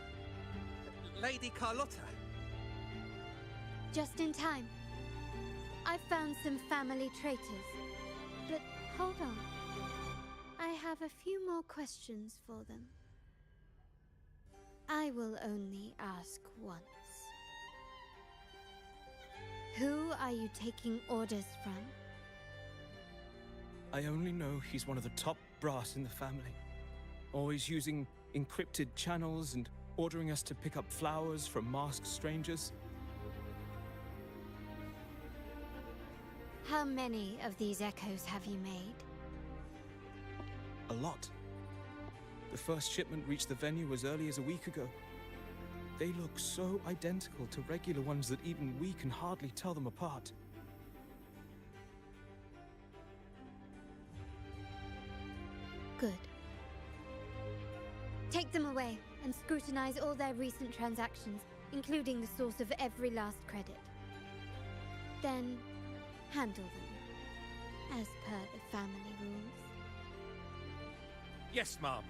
Lady Carlotta. Just in time. I found some family traitors. But hold on. I have a few more questions for them. I will only ask once. Who are you taking orders from? I only know he's one of the top brass in the family. Always using encrypted channels and ordering us to pick up flowers from masked strangers. How many of these echoes have you made? A lot. The first shipment reached the venue as early as a week ago. They look so identical to regular ones that even we can hardly tell them apart. Good. Take them away and scrutinize all their recent transactions, including the source of every last credit. Then, handle them, as per the family rules. Yes, Mom.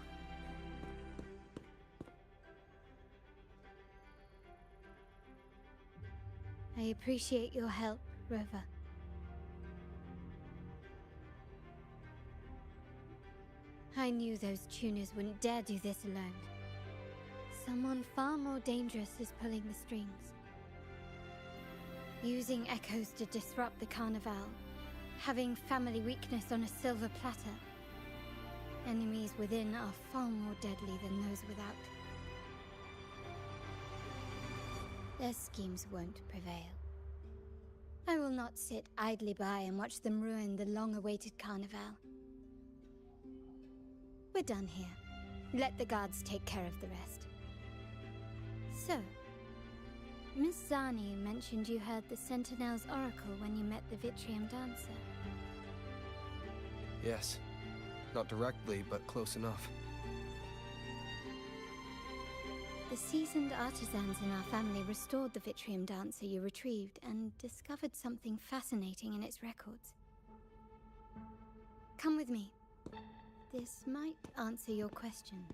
I appreciate your help, Rover. I knew those tuners wouldn't dare do this alone. Someone far more dangerous is pulling the strings. Using echoes to disrupt the Carnival. Having family weakness on a silver platter. Enemies within are far more deadly than those without. Their schemes won't prevail. I will not sit idly by and watch them ruin the long-awaited Carnival. We're done here. Let the guards take care of the rest. So, Miss Zani mentioned you heard the Sentinel's oracle when you met the Vitrium Dancer. Yes. Not directly, but close enough. The seasoned artisans in our family restored the Vitrium dancer you retrieved and discovered something fascinating in its records. Come with me. This might answer your questions.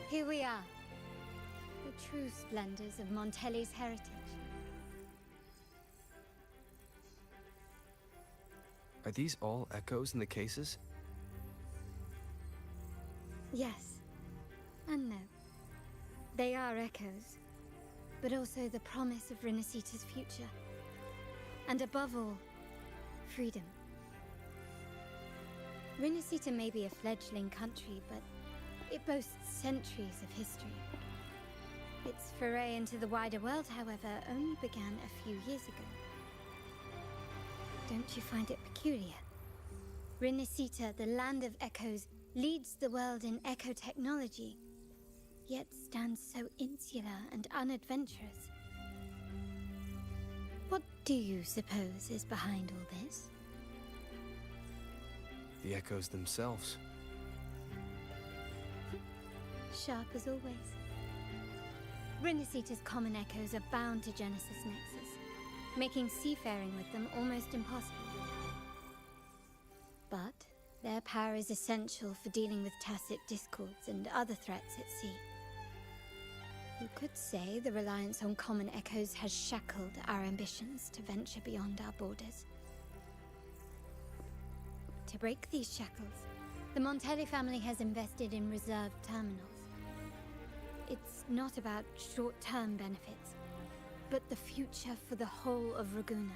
Here we are, the true splendors of Montelli's heritage. Are these all echoes in the cases? Yes, and no. They are echoes, but also the promise of Renacita's future. And above all, freedom. Renacita may be a fledgling country, but it boasts centuries of history. Its foray into the wider world, however, only began a few years ago. Don't you find it peculiar? Renacita, the land of echoes, leads the world in echo technology, yet stands so insular and unadventurous. What do you suppose is behind all this? The echoes themselves. Sharp as always. Renacita's common echoes are bound to Genesis Nexus, making seafaring with them almost impossible. But their power is essential for dealing with tacit discords and other threats at sea. You could say the reliance on common echoes has shackled our ambitions to venture beyond our borders. To break these shackles, the Montelli family has invested in reserved terminals. It's not about short-term benefits, but the future for the whole of Raguna.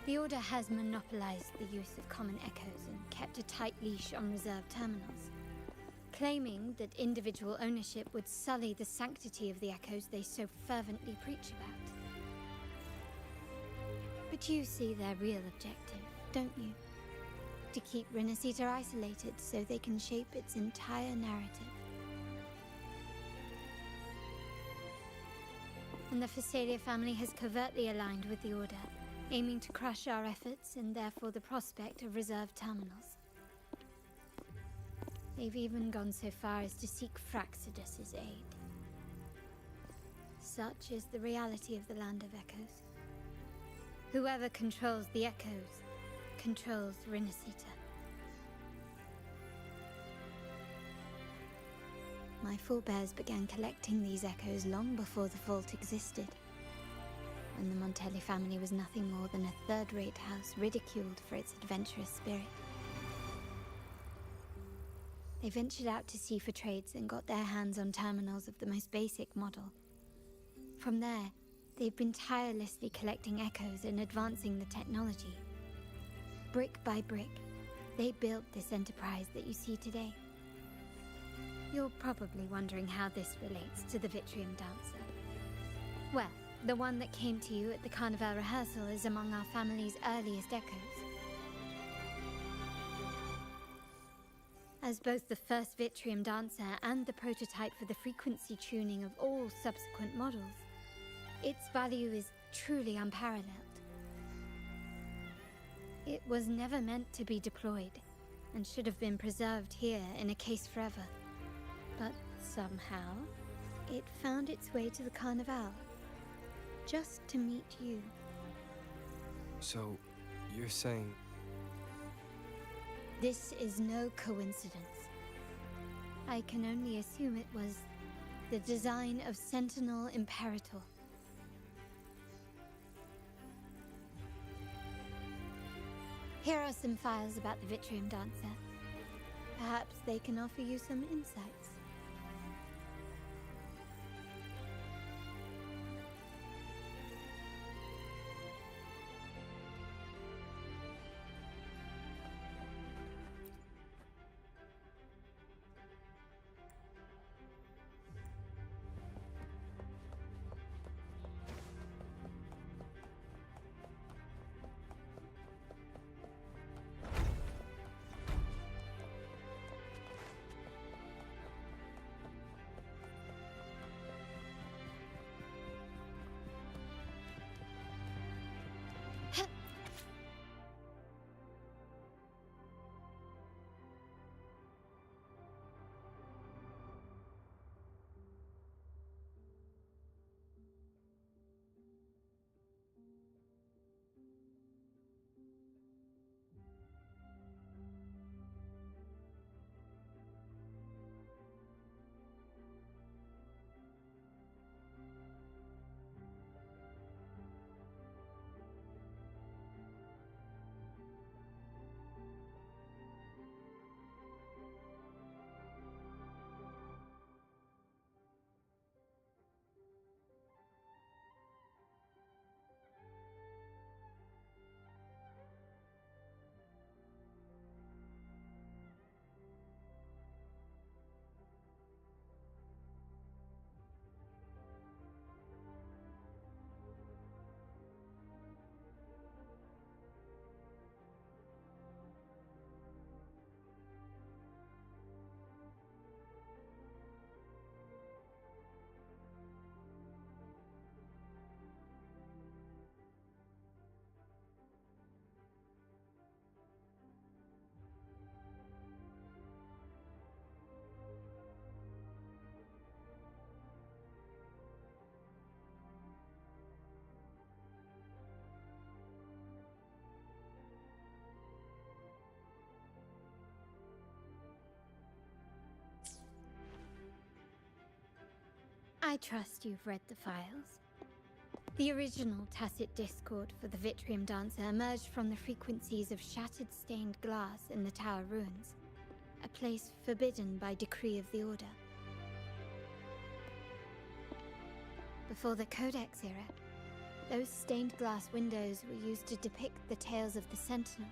The Order has monopolized the use of common echoes and kept a tight leash on reserved terminals, claiming that individual ownership would sully the sanctity of the echoes they so fervently preach about. But you see their real objective, don't you? To keep Renacita isolated so they can shape its entire narrative. And the Phasalia family has covertly aligned with the Order, aiming to crush our efforts and therefore the prospect of reserved terminals. They've even gone so far as to seek Fraxidus's aid. Such is the reality of the Land of Echoes. Whoever controls the Echoes controls Renacita. My forebears began collecting these echoes long before the vault existed, when the Montelli family was nothing more than a third-rate house ridiculed for its adventurous spirit. They ventured out to sea for trades and got their hands on terminals of the most basic model. From there, they've been tirelessly collecting echoes and advancing the technology. Brick by brick, they built this enterprise that you see today. You're probably wondering how this relates to the Vitrium dancer. Well, the one that came to you at the Carnival rehearsal is among our family's earliest echoes. As both the first Vitrium dancer and the prototype for the frequency tuning of all subsequent models, its value is truly unparalleled. It was never meant to be deployed, and should have been preserved here in a case forever. But somehow, it found its way to the Carnival, just to meet you. So, you're saying... This is no coincidence. I can only assume it was the design of Sentinel Imperator. Here are some files about the Vitrium Dancer. Perhaps they can offer you some insights. I trust you've read the files. The original tacit discord for the Vitrium Dancer emerged from the frequencies of shattered stained glass in the tower ruins, a place forbidden by decree of the Order. Before the Codex era, those stained glass windows were used to depict the tales of the Sentinel.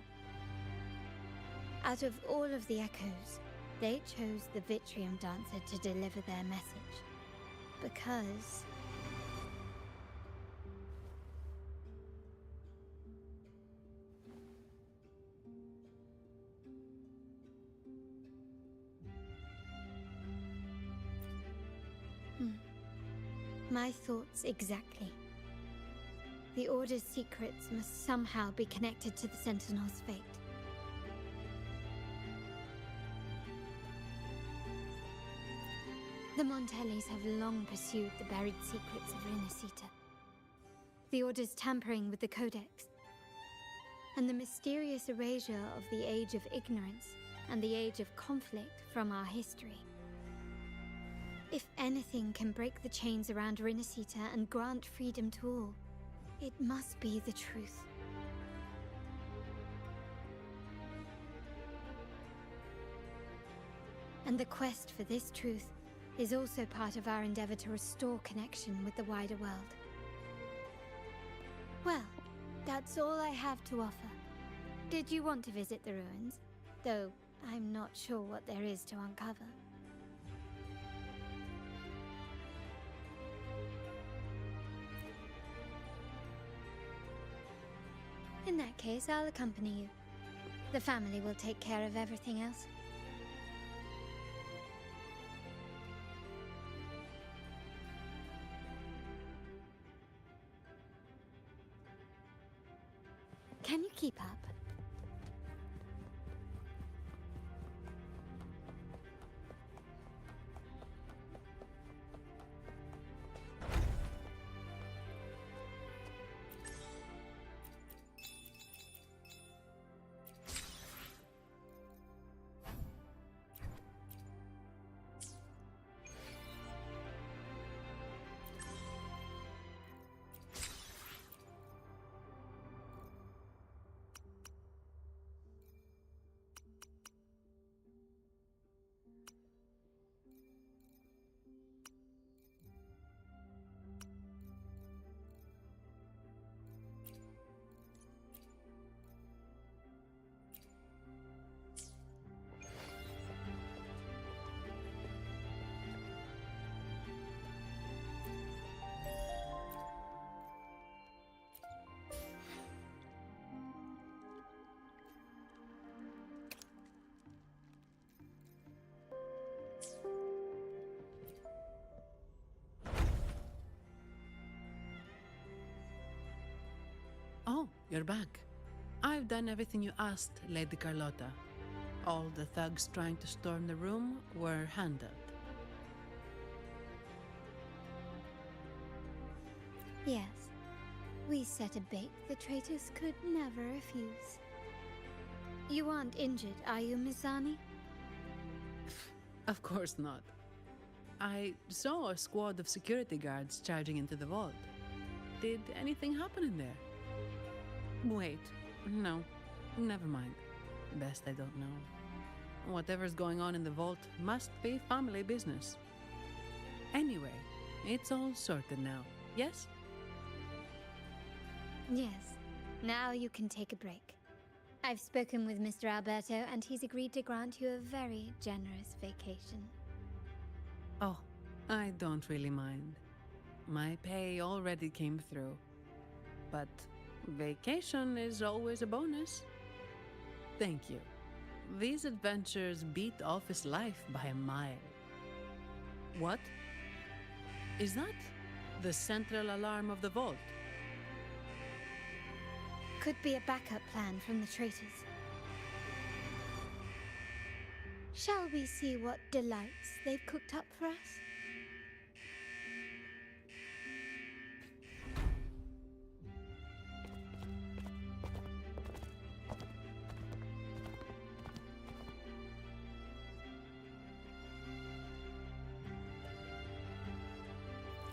Out of all of the echoes, they chose the Vitrium Dancer to deliver their message. Because my thoughts exactly. The Order's secrets must somehow be connected to the Sentinel's fate. The Montellis have long pursued the buried secrets of Rinascita. The Order's tampering with the Codex, and the mysterious erasure of the Age of Ignorance and the Age of Conflict from our history. If anything can break the chains around Rinascita and grant freedom to all, it must be the truth. And the quest for this truth is also part of our endeavor to restore connection with the wider world. Well, that's all I have to offer. Did you want to visit the ruins? Though I'm not sure what there is to uncover. In that case, I'll accompany you. The family will take care of everything else. Can you keep up? Oh, you're back. I've done everything you asked, Lady Carlotta. All the thugs trying to storm the room were handled. Yes. We set a bait the traitors could never refuse. You aren't injured, are you, Mizani? Of course not. I saw a squad of security guards charging into the vault. Did anything happen in there? Wait, no, never mind. Best I don't know. Whatever's going on in the vault must be family business. Anyway, it's all sorted now, yes? Yes. Now you can take a break. I've spoken with Mr. Alberto, and he's agreed to grant you a very generous vacation. Oh, I don't really mind. My pay already came through. But vacation is always a bonus. Thank you. These adventures beat office life by a mile. What? Is that the central alarm of the vault? Could be a backup plan from the traitors. Shall we see what delights they've cooked up for us?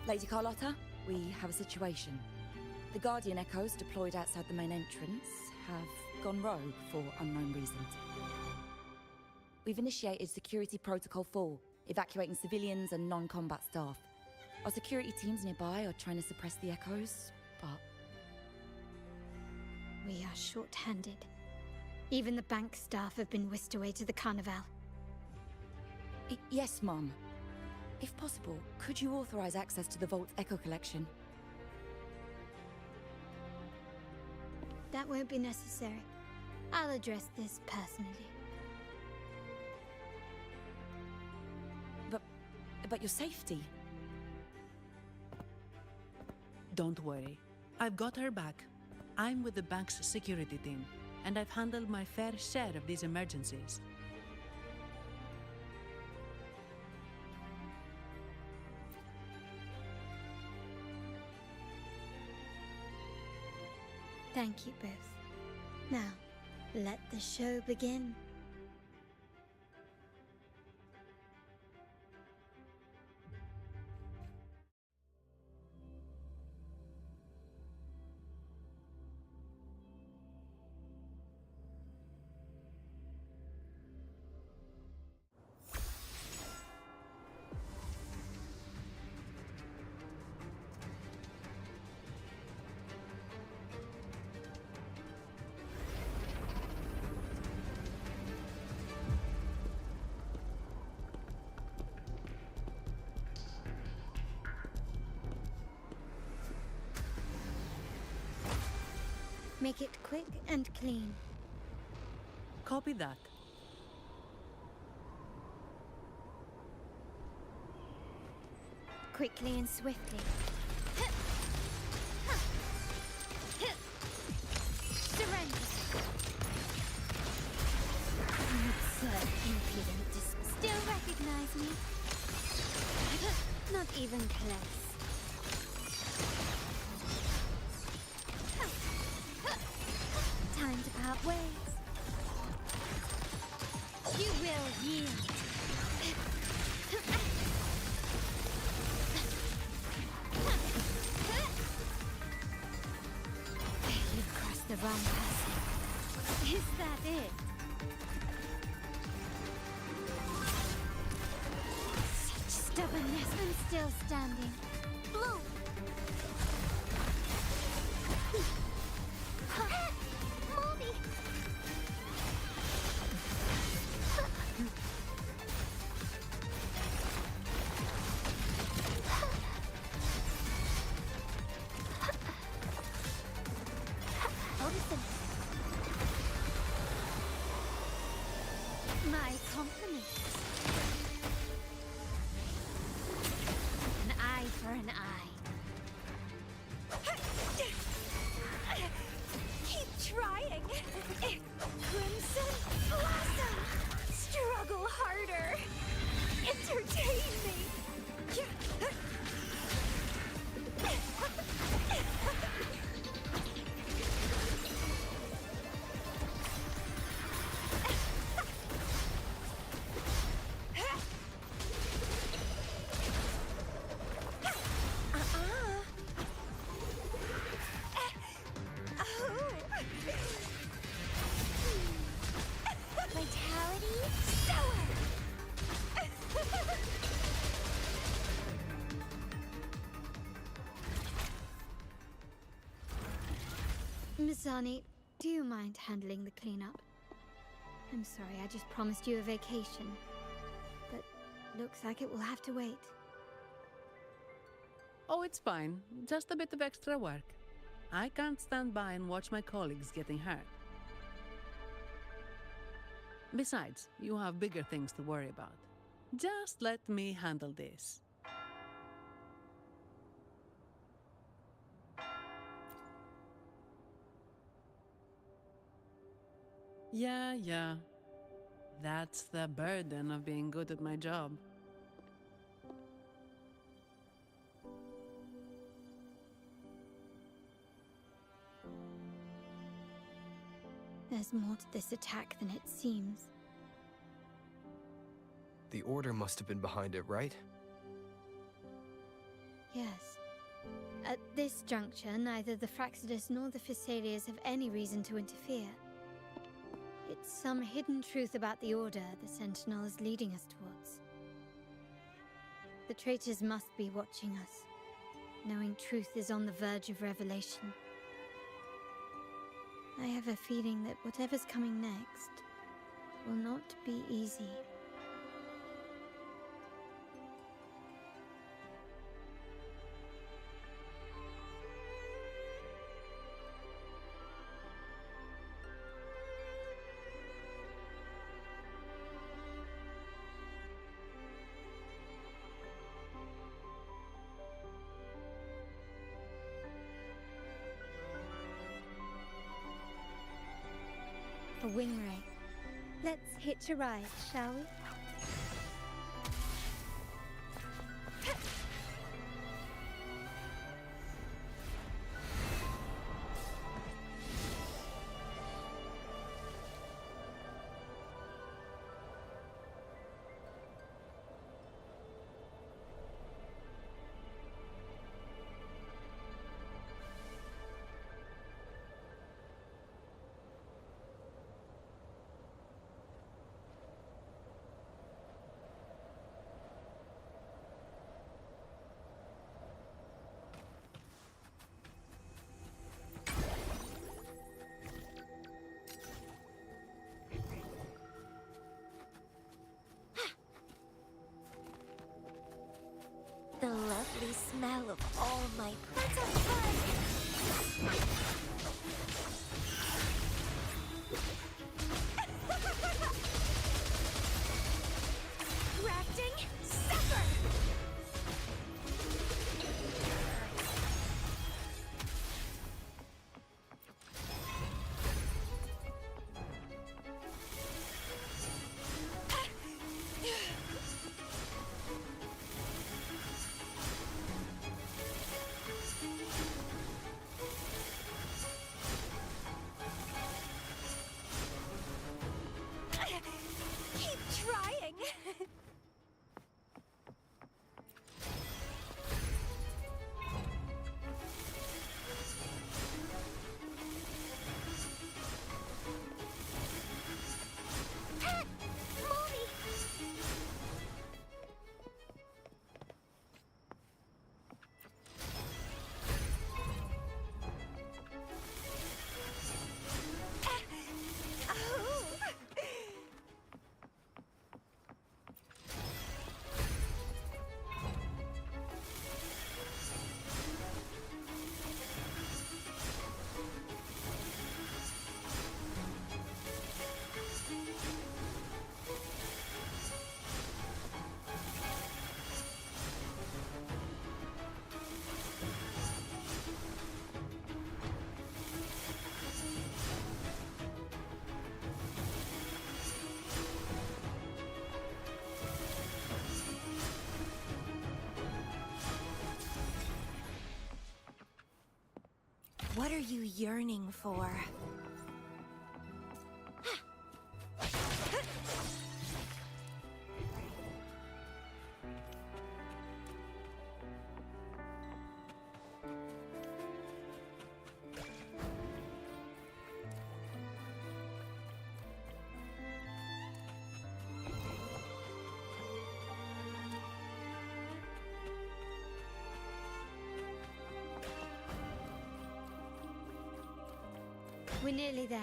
Lady Carlotta, we have a situation. The Guardian Echoes deployed outside the main entrance have gone rogue for unknown reasons. We've initiated Security Protocol 4, evacuating civilians and non-combat staff. Our security teams nearby are trying to suppress the Echoes, but... We are short-handed. Even the bank staff have been whisked away to the Carnival. Yes, Mum. If possible, could you authorize access to the Vault's Echo collection? That won't be necessary. I'll address this personally. But your safety? Don't worry. I've got her back. I'm with the bank's security team, and I've handled my fair share of these emergencies. Thank you both. Now, let the show begin. Make it quick and clean. Copy that. Quickly and swiftly. Surrender! Absurd impudence. Still recognize me? Not even close. Time to part ways. You will yield. You've crossed the wrong person. Is that it? Such stubbornness and still standing. Blue! My compliments. An eye for an eye. Masani, do you mind handling the cleanup? I'm sorry, I just promised you a vacation. But looks like it will have to wait. Oh, it's fine. Just a bit of extra work. I can't stand by and watch my colleagues getting hurt. Besides, you have bigger things to worry about. Just let me handle this. Yeah. That's the burden of being good at my job. There's more to this attack than it seems. The Order must have been behind it, right? Yes. At this juncture, neither the Fraxidus nor the Physaelians have any reason to interfere. It's some hidden truth about the Order the Sentinel is leading us towards. The traitors must be watching us, knowing truth is on the verge of revelation. I have a feeling that whatever's coming next will not be easy. A Wingray. Let's hitch a ride, shall we? The lovely smell of all my plants are fun! Crafting sucker! Keep trying! Mommy! Oh! What are you yearning for? We're nearly there.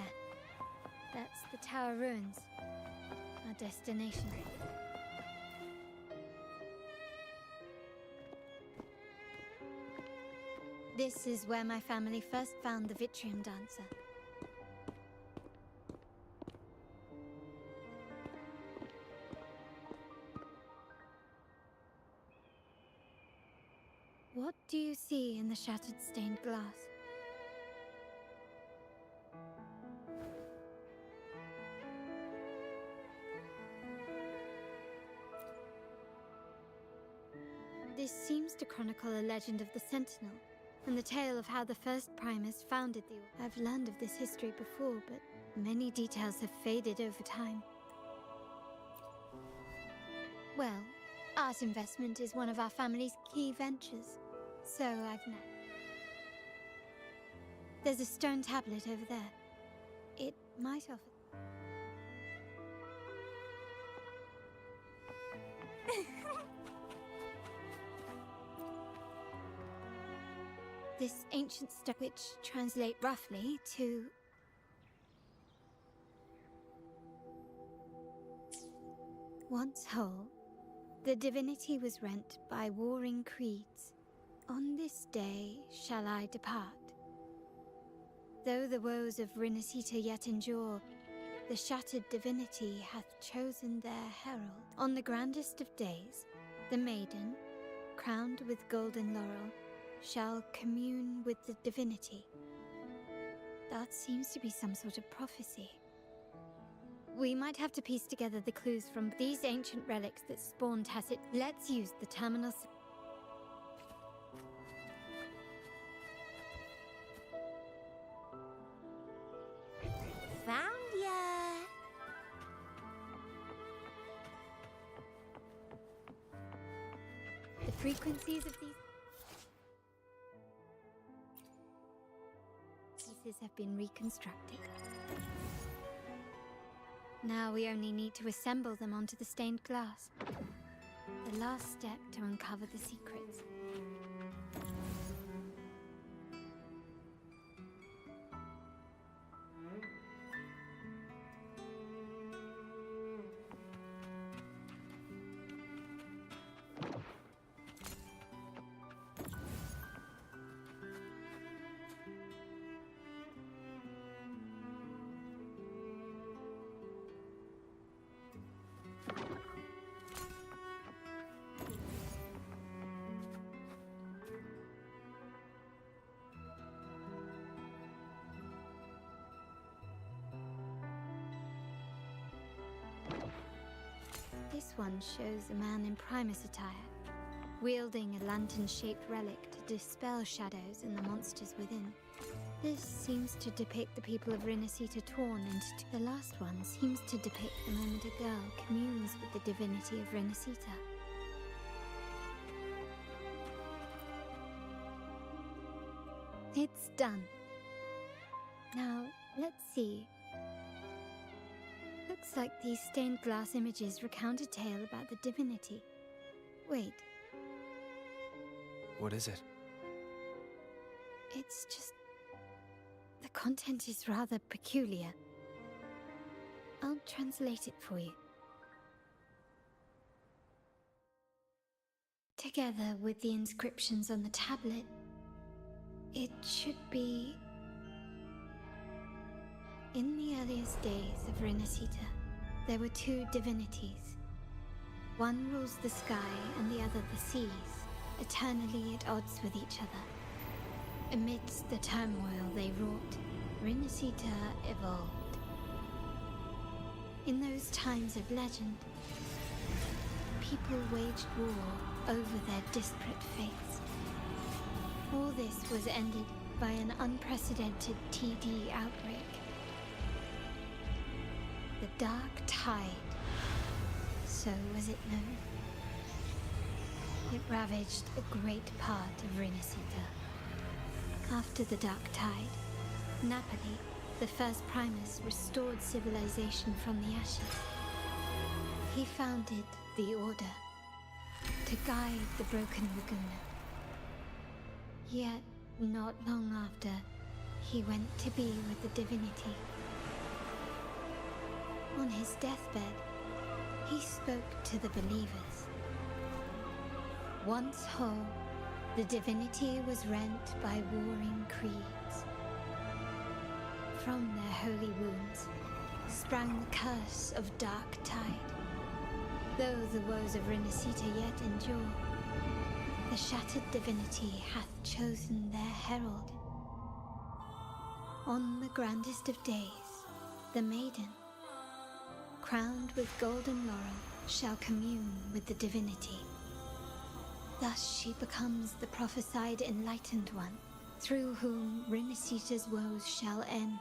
That's the tower ruins. Our destination. This is where my family first found the Vitrium Dancer. What do you see in the shattered stained glass? This seems to chronicle a legend of the Sentinel, and the tale of how the first Primus founded the... I've learned of this history before, but many details have faded over time. Well, art investment is one of our family's key ventures, so I've known. There's a stone tablet over there. It might offer... This ancient stone, which translate roughly to... Once whole, the divinity was rent by warring creeds. On this day shall I depart. Though the woes of Rinascita yet endure, the shattered divinity hath chosen their herald. On the grandest of days, the maiden, crowned with golden laurel, shall commune with the divinity. That seems to be some sort of prophecy. We might have to piece together the clues from these ancient relics that spawned Tacit. Let's use the terminal... Found ya! The frequencies of these pieces have been reconstructed. Now we only need to assemble them onto the stained glass. The last step to uncover the secrets. This one shows a man in Primus attire, wielding a lantern-shaped relic to dispel shadows and the monsters within. This seems to depict the people of Rinascita torn into two. The last one seems to depict the moment a girl communes with the divinity of Rinascita. It's done. Now, let's see. Looks like these stained glass images recount a tale about the divinity. Wait. What is it? It's just... the content is rather peculiar. I'll translate it for you. Together with the inscriptions on the tablet, it should be... In the earliest days of Rinascita, there were two divinities. One rules the sky and the other the seas, eternally at odds with each other. Amidst the turmoil they wrought, Rinascita evolved. In those times of legend, people waged war over their disparate fates. All this was ended by an unprecedented TD outbreak. The Dark Tide, so was it known. It ravaged a great part of Rinascita. After the Dark Tide, Napoli, the first Primus, restored civilization from the ashes. He founded the Order to guide the broken Laguna. Yet, not long after, he went to be with the divinity. On his deathbed, he spoke to the believers. Once whole, the divinity was rent by warring creeds. From their holy wounds sprang the curse of dark tide. Though the woes of Renacita yet endure, the shattered divinity hath chosen their herald. On the grandest of days, the maiden, crowned with golden laurel, shall commune with the divinity. Thus she becomes the prophesied enlightened one, through whom Renacita's woes shall end.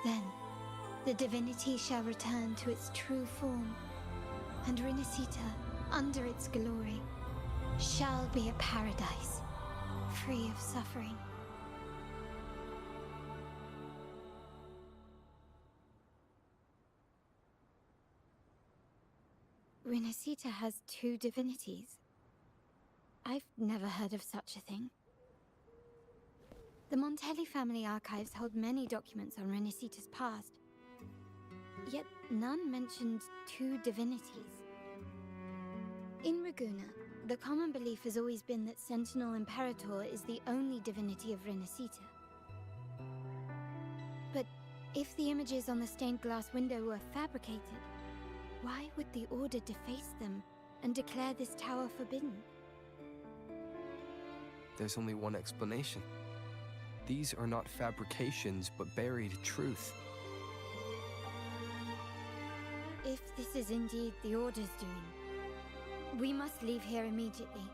Then, the divinity shall return to its true form, and Renacita, under its glory, shall be a paradise, free of suffering. Renacita has two divinities. I've never heard of such a thing. The Montelli family archives hold many documents on Renacita's past, yet none mentioned two divinities. In Ragusa, the common belief has always been that Sentinel Imperator is the only divinity of Renacita. But if the images on the stained glass window were fabricated, why would the Order deface them and declare this tower forbidden? There's only one explanation. These are not fabrications, but buried truth. If this is indeed the Order's doing, we must leave here immediately.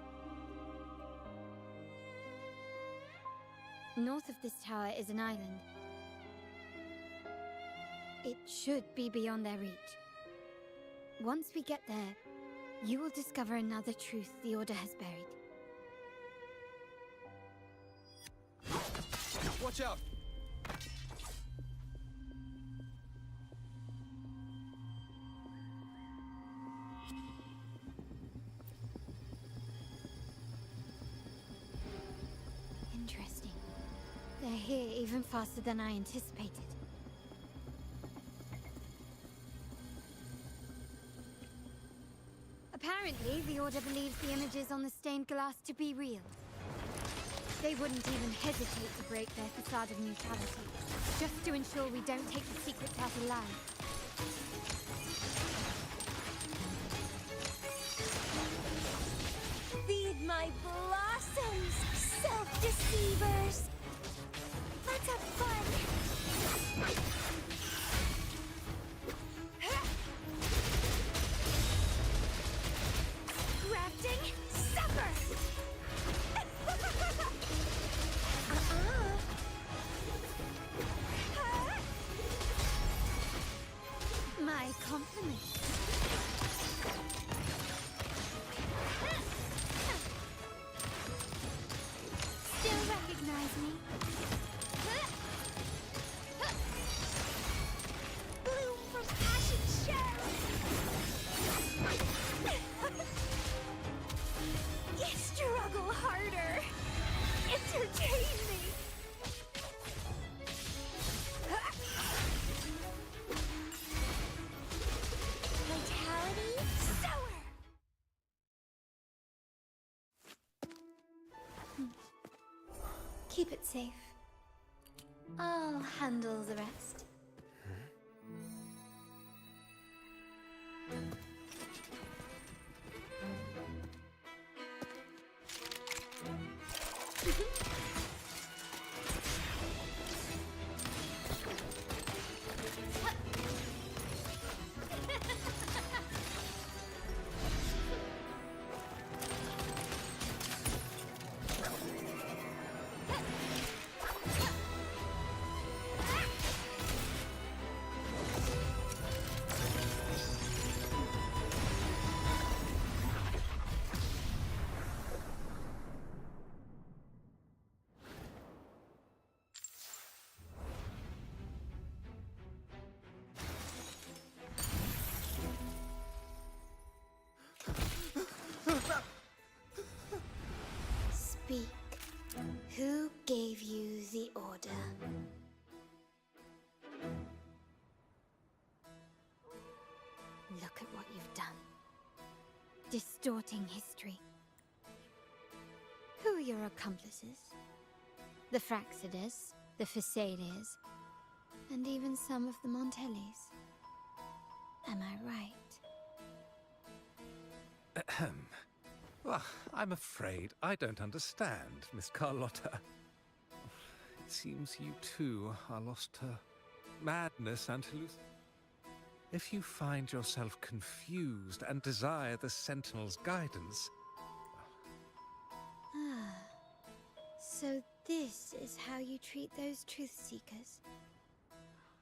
North of this tower is an island. It should be beyond their reach. Once we get there, you will discover another truth the Order has buried. Watch out! Interesting. They're here even faster than I anticipated. Apparently, the Order believes the images on the stained glass to be real. They wouldn't even hesitate to break their facade of neutrality, just to ensure we don't take the secrets out alive. Feed my blossoms, self-deceivers! Let's have fun! Grafting, suffer! My compliments. Still recognize me? Bloom from ashen shell! Struggle harder! Entertain me! Vitality sour! Keep it safe. I'll handle the rest. Who gave you the order? Look at what you've done. Distorting history. Who are your accomplices? The Fraxidus, the Phasaelias, and even some of the Montellis. Am I right? Ahem. Well, I'm afraid I don't understand, Miss Carlotta. It seems you too are lost to madness and hallucination. If you find yourself confused and desire the Sentinel's guidance... Ah, so this is how you treat those truth seekers.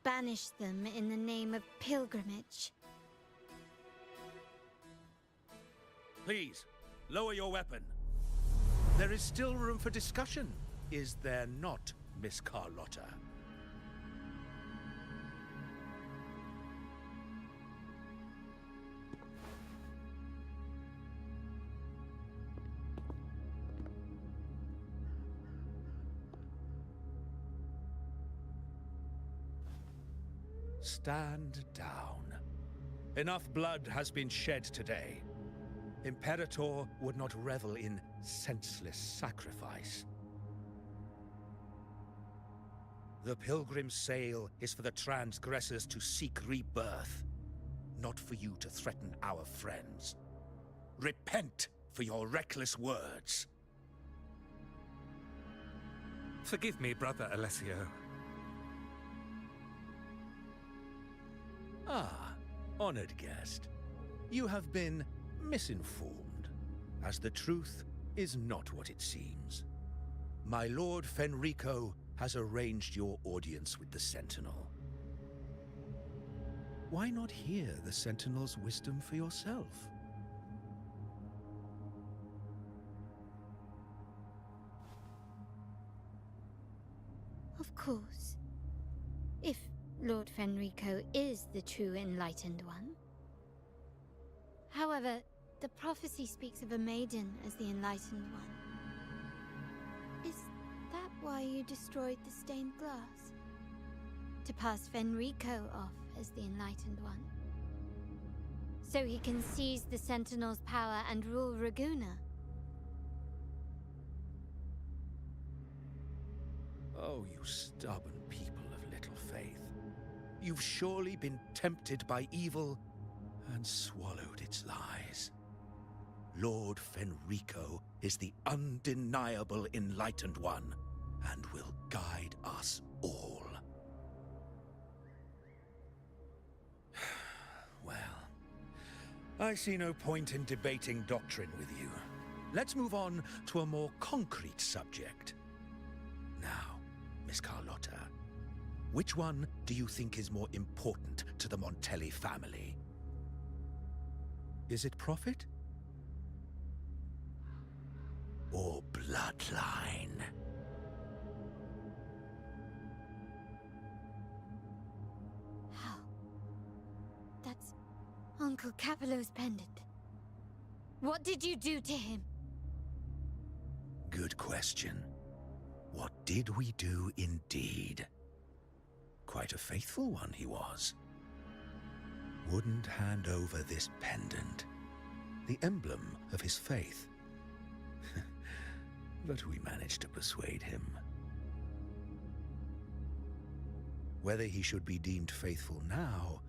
Banish them in the name of pilgrimage. Please, lower your weapon. There is still room for discussion, is there not, Miss Carlotta? Stand down. Enough blood has been shed today. Imperator would not revel in senseless sacrifice. The pilgrim's sail is for the transgressors to seek rebirth, not for you to threaten our friends. Repent for your reckless words. Forgive me, Brother Alessio. Ah, honored guest. You have been misinformed, as the truth is not what it seems. My Lord Fenrico has arranged your audience with the Sentinel. Why not hear the Sentinel's wisdom for yourself? Of course. If Lord Fenrico is the true Enlightened One. However, the prophecy speaks of a maiden as the Enlightened One. Is that why you destroyed the stained glass? To pass Fenrico off as the Enlightened One? So he can seize the Sentinel's power and rule Raguna? Oh, you stubborn people of little faith. You've surely been tempted by evil and swallowed its lies. Lord Fenrico is the undeniable Enlightened One and will guide us all. Well, I see no point in debating doctrine with you. Let's move on to a more concrete subject. Now, Miss Carlotta, which one do you think is more important to the Montelli family? Is it profit? Or bloodline? How? That's Uncle Capello's pendant. What did you do to him? Good question. What did we do indeed? Quite a faithful one he was. Wouldn't hand over this pendant, the emblem of his faith. But we managed to persuade him. Whether he should be deemed faithful now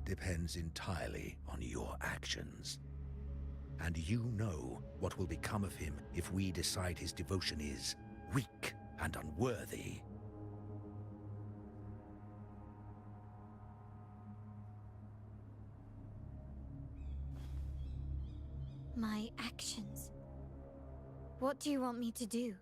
depends entirely on your actions. And you know what will become of him if we decide his devotion is weak and unworthy. My actions? What do you want me to do?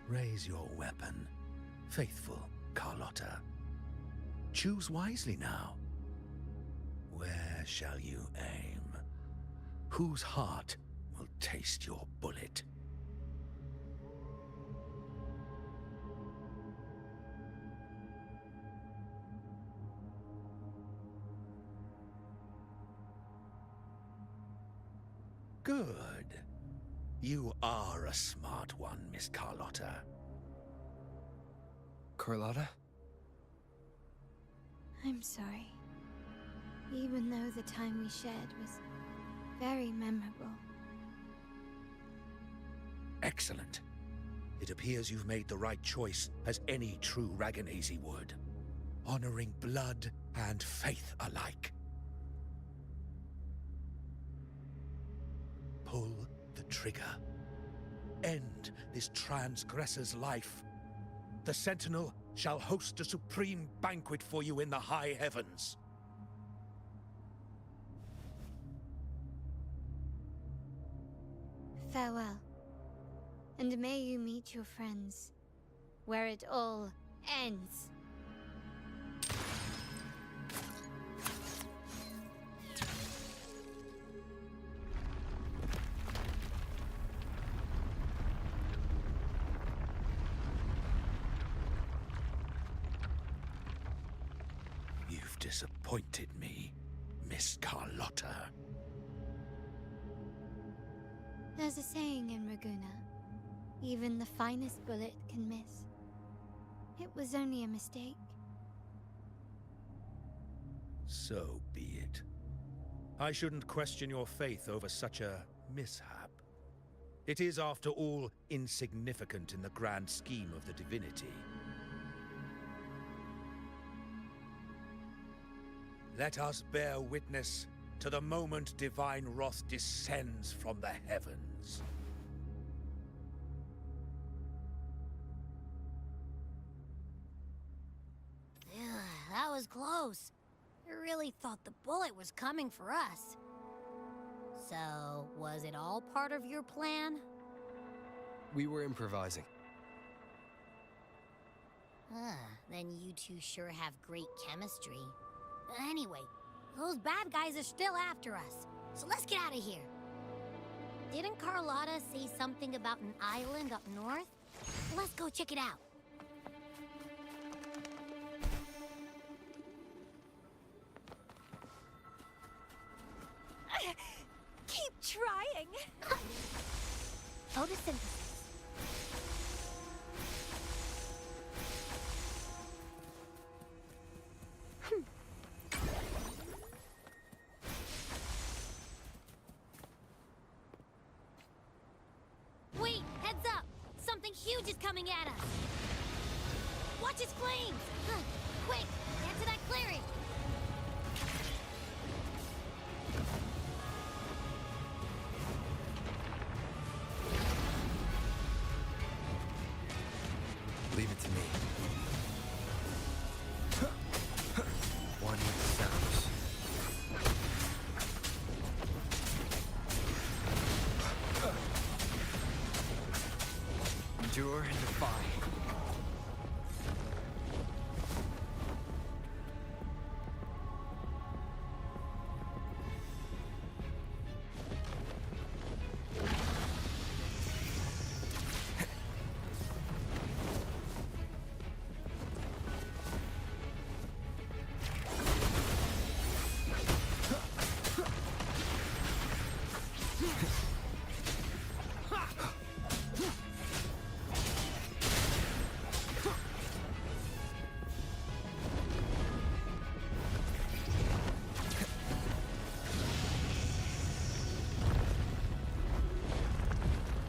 Raise your weapon, faithful Carlotta. Choose wisely now. Where shall you aim? Whose heart will taste your bullet? Good. You are a smart one, Miss Carlotta. Carlotta? I'm sorry. Even though the time we shared was very memorable. Excellent. It appears you've made the right choice, as any true Raganazi would. Honoring blood and faith alike. Pull the trigger. End this transgressor's life. The Sentinel shall host a supreme banquet for you in the high heavens. Farewell. And may you meet your friends, where it all ends. You've disappointed me, Miss Carlotta. There's a saying in Raguna. Even the finest bullet can miss. It was only a mistake. So be it. I shouldn't question your faith over such a mishap. It is, after all, insignificant in the grand scheme of the divinity. Let us bear witness to the moment divine wrath descends from the heavens. That was close. I really thought the bullet was coming for us. So, was it all part of your plan? We were improvising. Then you two sure have great chemistry. Anyway, those bad guys are still after us, so let's get out of here. Didn't Carlotta say something about an island up north? Let's go check it out. Keep trying. Photosynthesis. Wait, heads up! Something huge is coming at us! Watch its flames! Quick, get to that clearing! Leave it to me. One with the sounds. Endure and defy.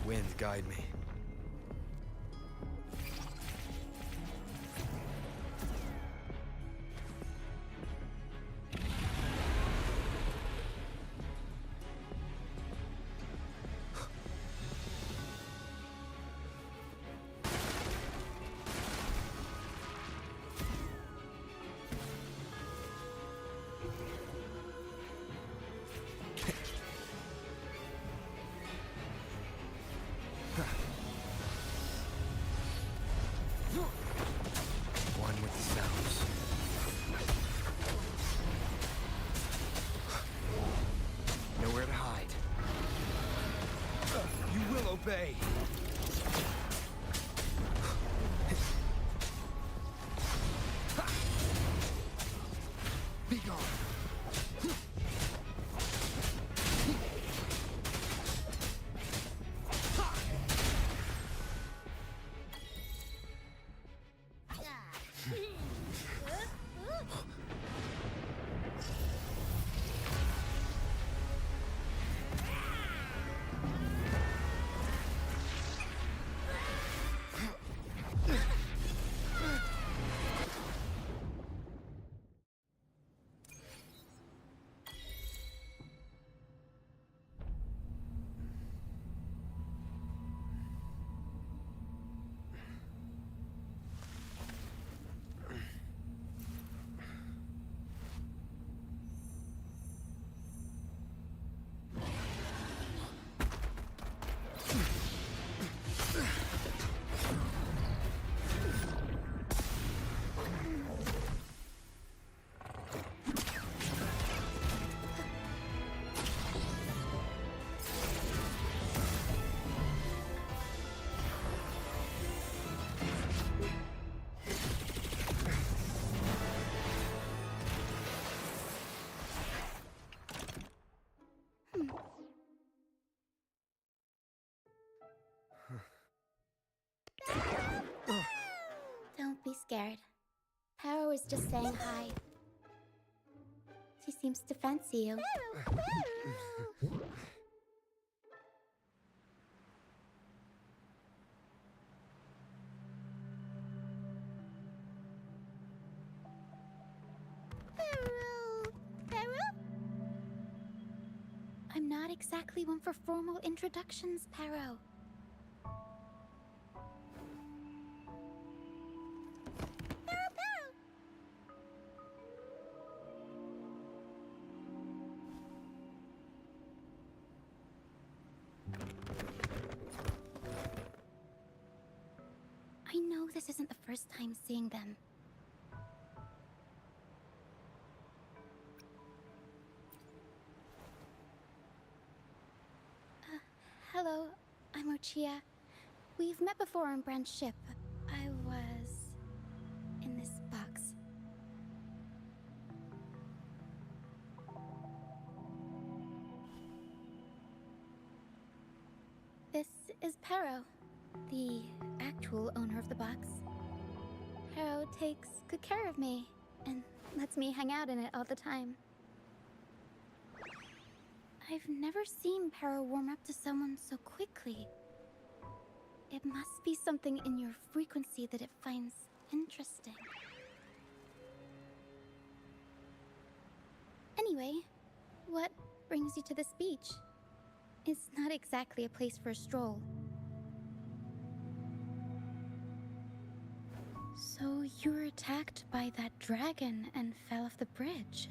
Wind, guide me. One with the sounds. Nowhere to hide. You will obey. Be gone. just saying hi. She seems to fancy you. I'm not exactly one for formal introductions, Pero. I know this isn't the first time seeing them. Hello, I'm Ochia. We've met before on Brand's ship. I was in this box. This is Pero, the actual owner of the box. Pero takes good care of me and lets me hang out in it all the time. I've never seen Pero warm up to someone so quickly. It must be something in your frequency that it finds interesting. Anyway, what brings you to this beach? It's not exactly a place for a stroll. So you were attacked by that dragon and fell off the bridge.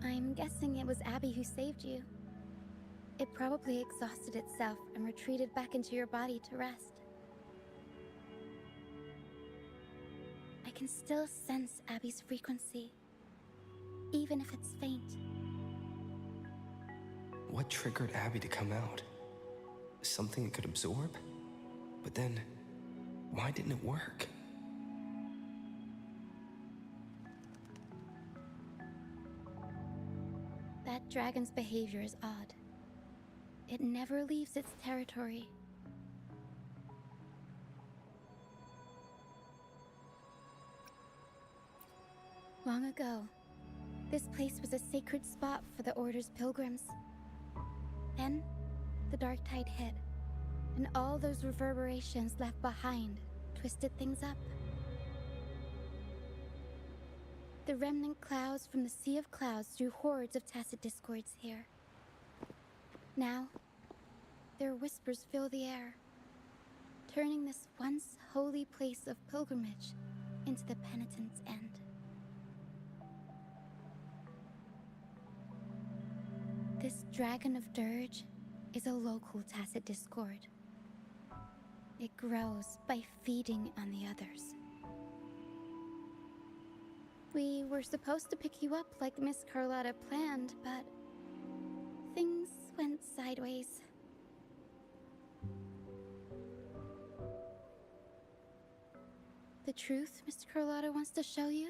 I'm guessing it was Abby who saved you. It probably exhausted itself and retreated back into your body to rest. I can still sense Abby's frequency, even if it's faint. What triggered Abby to come out? Something it could absorb? But then, why didn't it work? That dragon's behavior is odd. It never leaves its territory. Long ago, this place was a sacred spot for the Order's pilgrims. Then, the dark tide hit, and all those reverberations left behind twisted things up. The remnant clouds from the Sea of Clouds drew hordes of tacit discords here. Now, their whispers fill the air, turning this once holy place of pilgrimage into the penitent's end. This Dragon of Dirge is a local tacit discord. It grows by feeding on the others. We were supposed to pick you up like Miss Carlotta planned, but things went sideways. The truth Mr. Carlotta wants to show you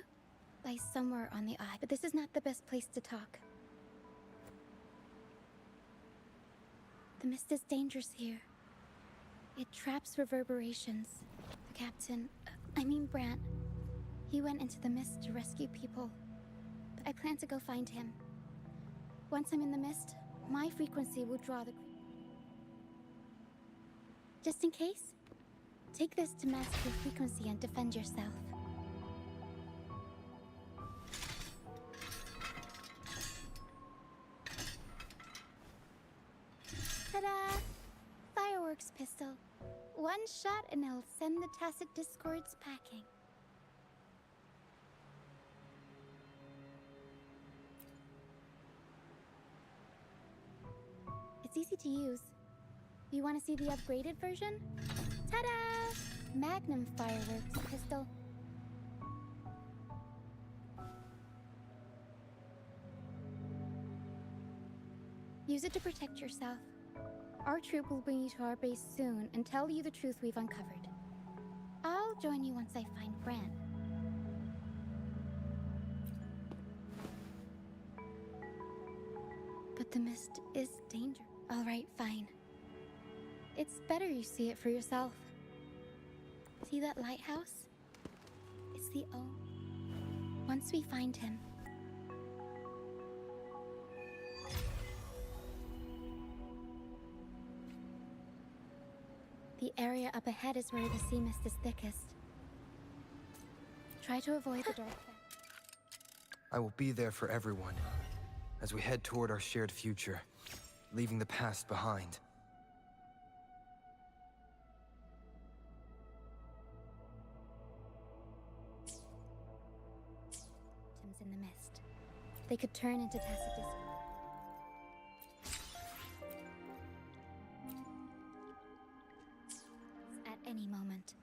lies somewhere on the eye, but this is not the best place to talk. The mist is dangerous here. It traps reverberations. The captain, Brant, he went into the mist to rescue people. But I plan to go find him. Once I'm in the mist, my frequency will draw the... Just in case, take this to mask your frequency and defend yourself. Ta-da! Fireworks pistol. One shot and it'll send the tacit discords packing. It's easy to use. You want to see the upgraded version? Ta-da! Magnum fireworks pistol. Use it to protect yourself. Our troop will bring you to our base soon and tell you the truth we've uncovered. I'll join you once I find Bran. But But the mist is danger. All right, fine. It's better you see it for yourself. See that lighthouse? It's the O. Once we find him, the area up ahead is where the sea mist is thickest. Try to avoid the dark fence. I will be there for everyone as we head toward our shared future, leaving the past behind. Items in the mist. They could turn into tacit discord. At any moment.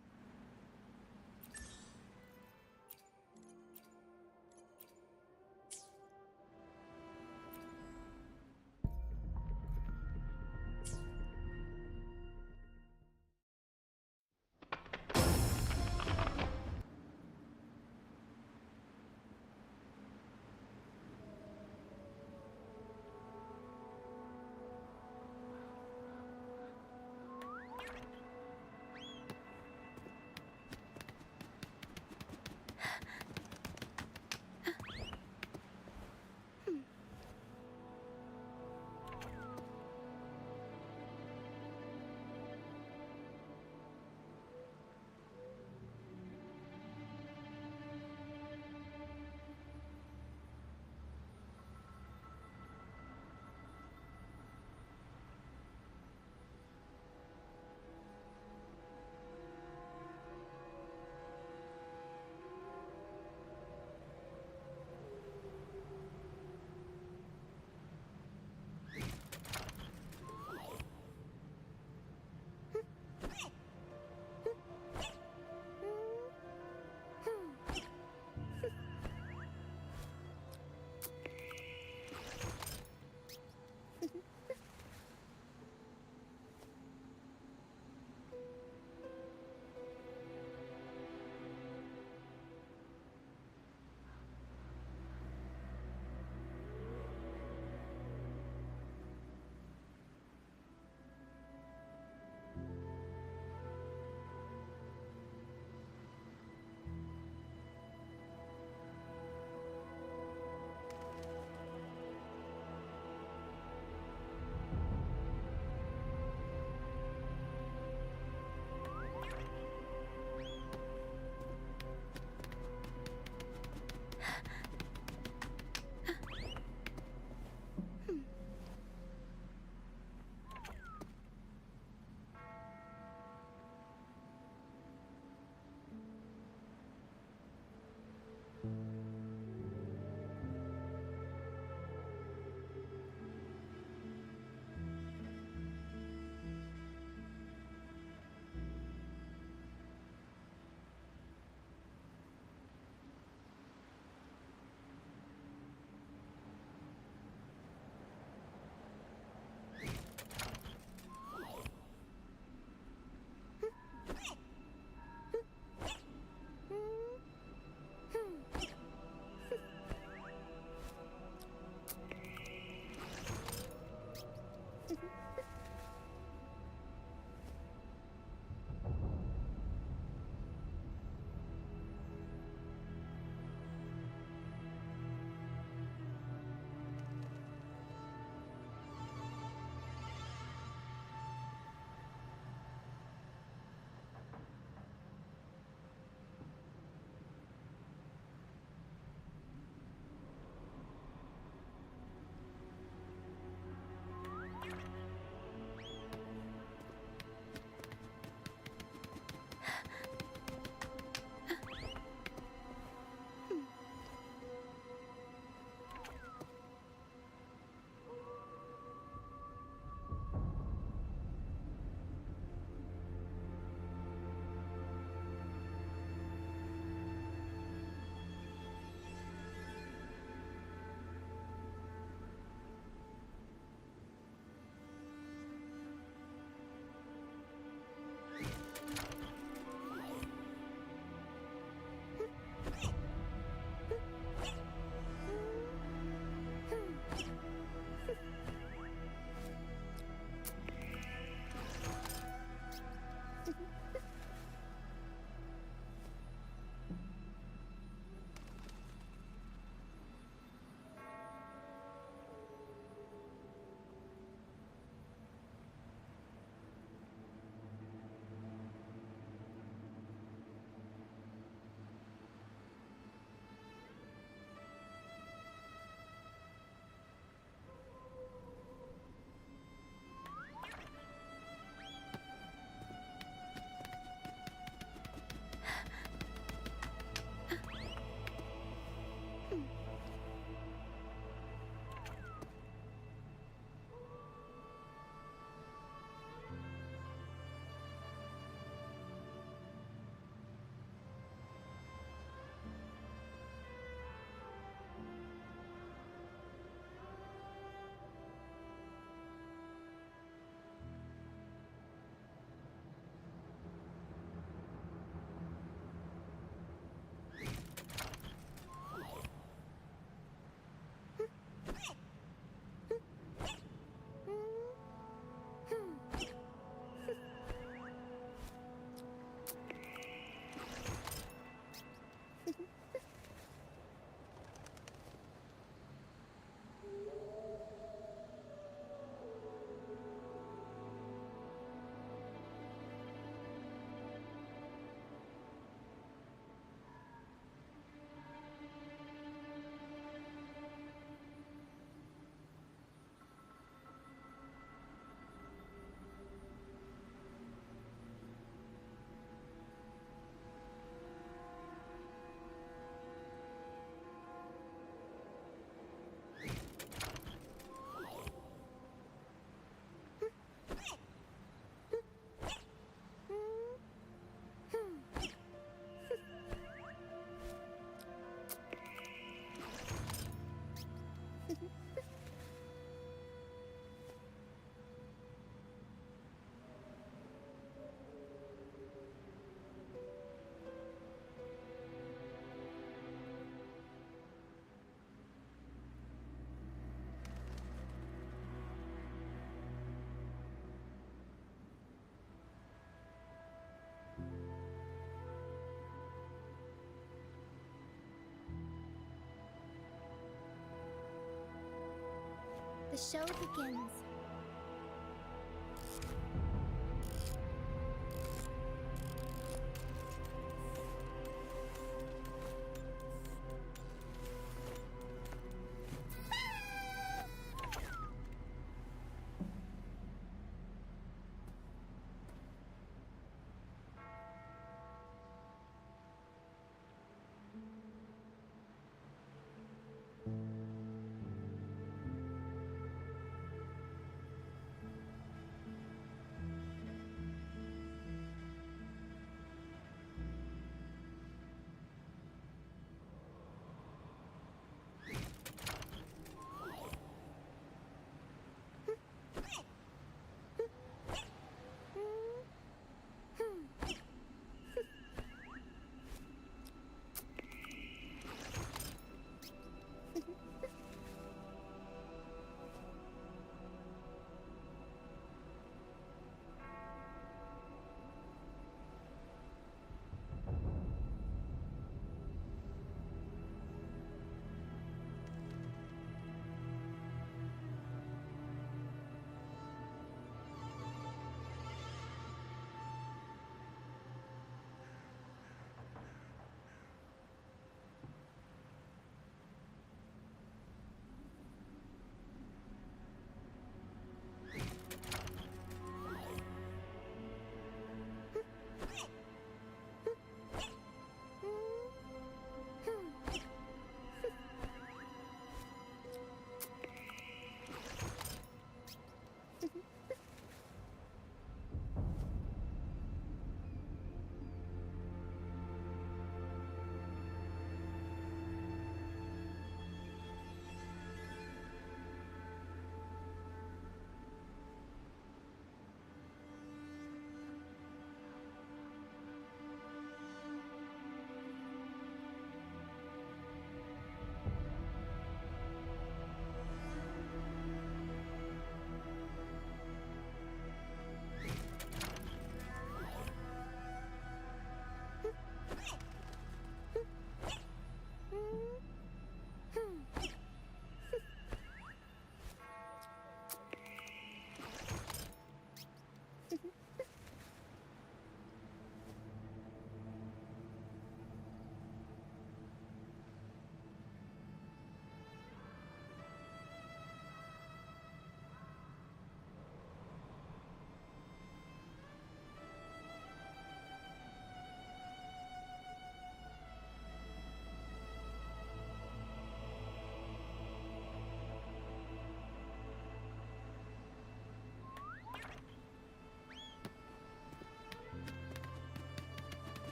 The show begins.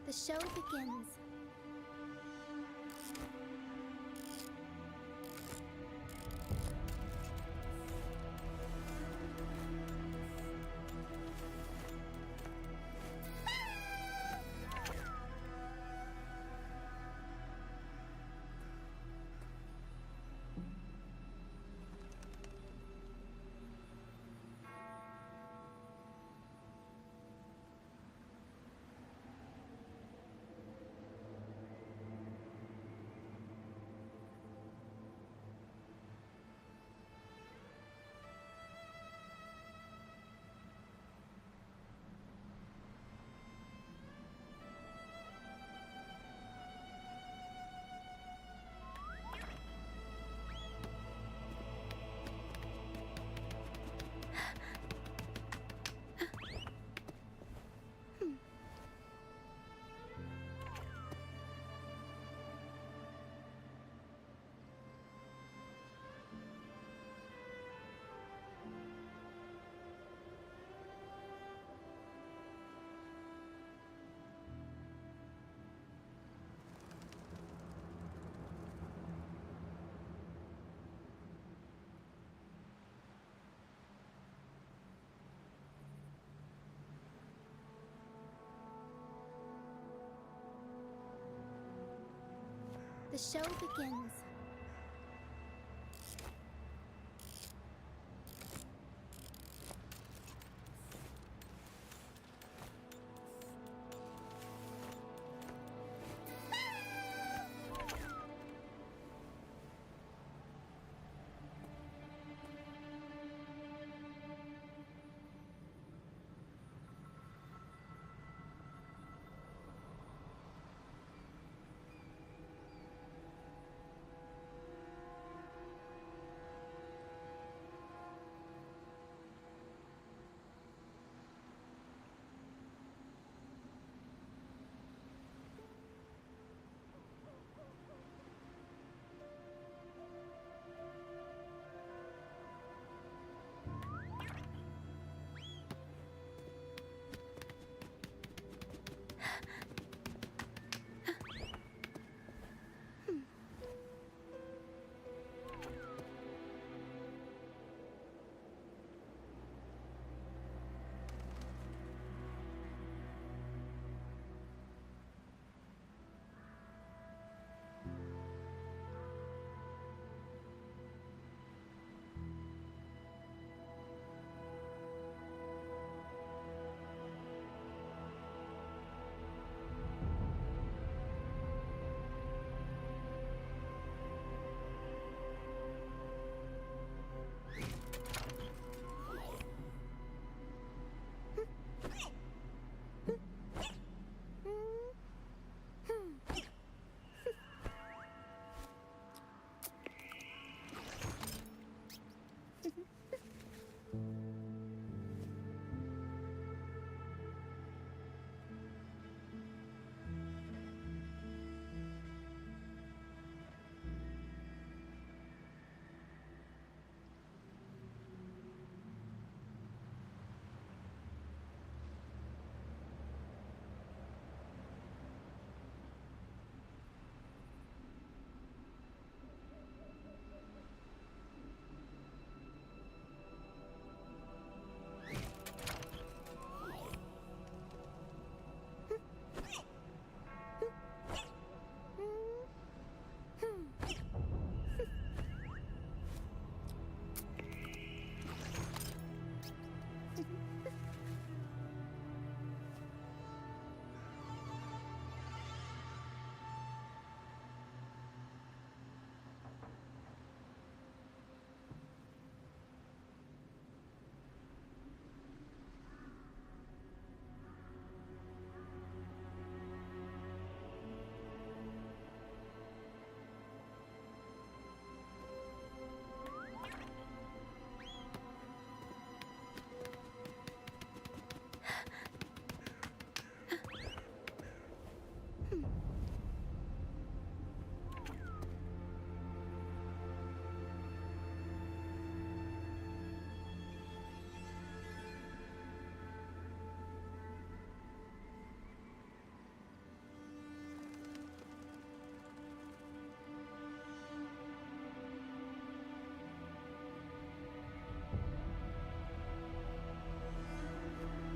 The show begins. The show begins.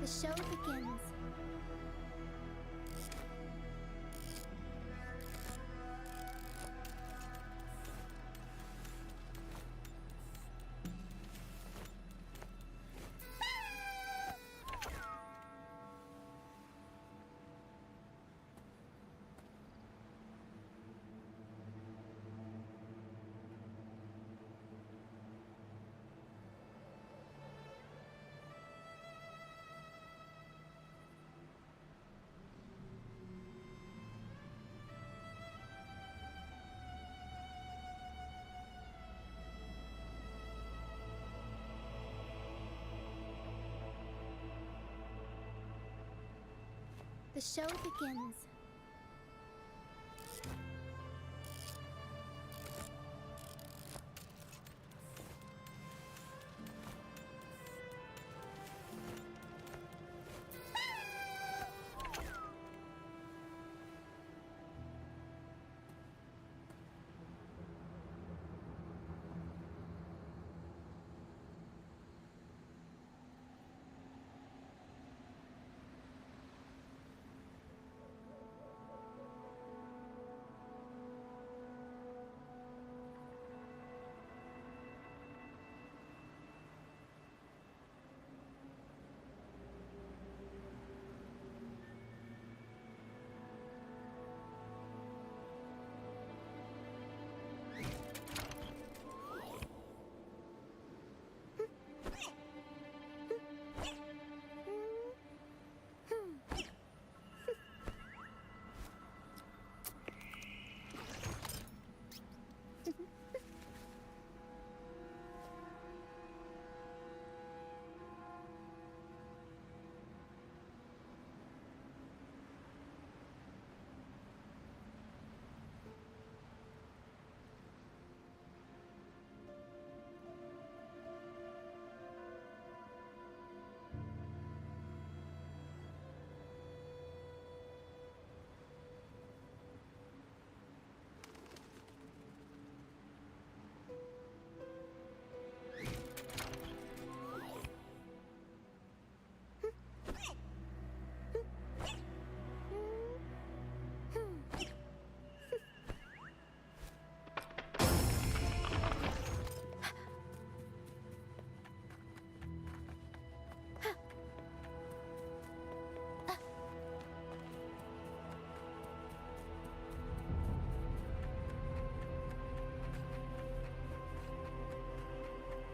The show begins. The show begins.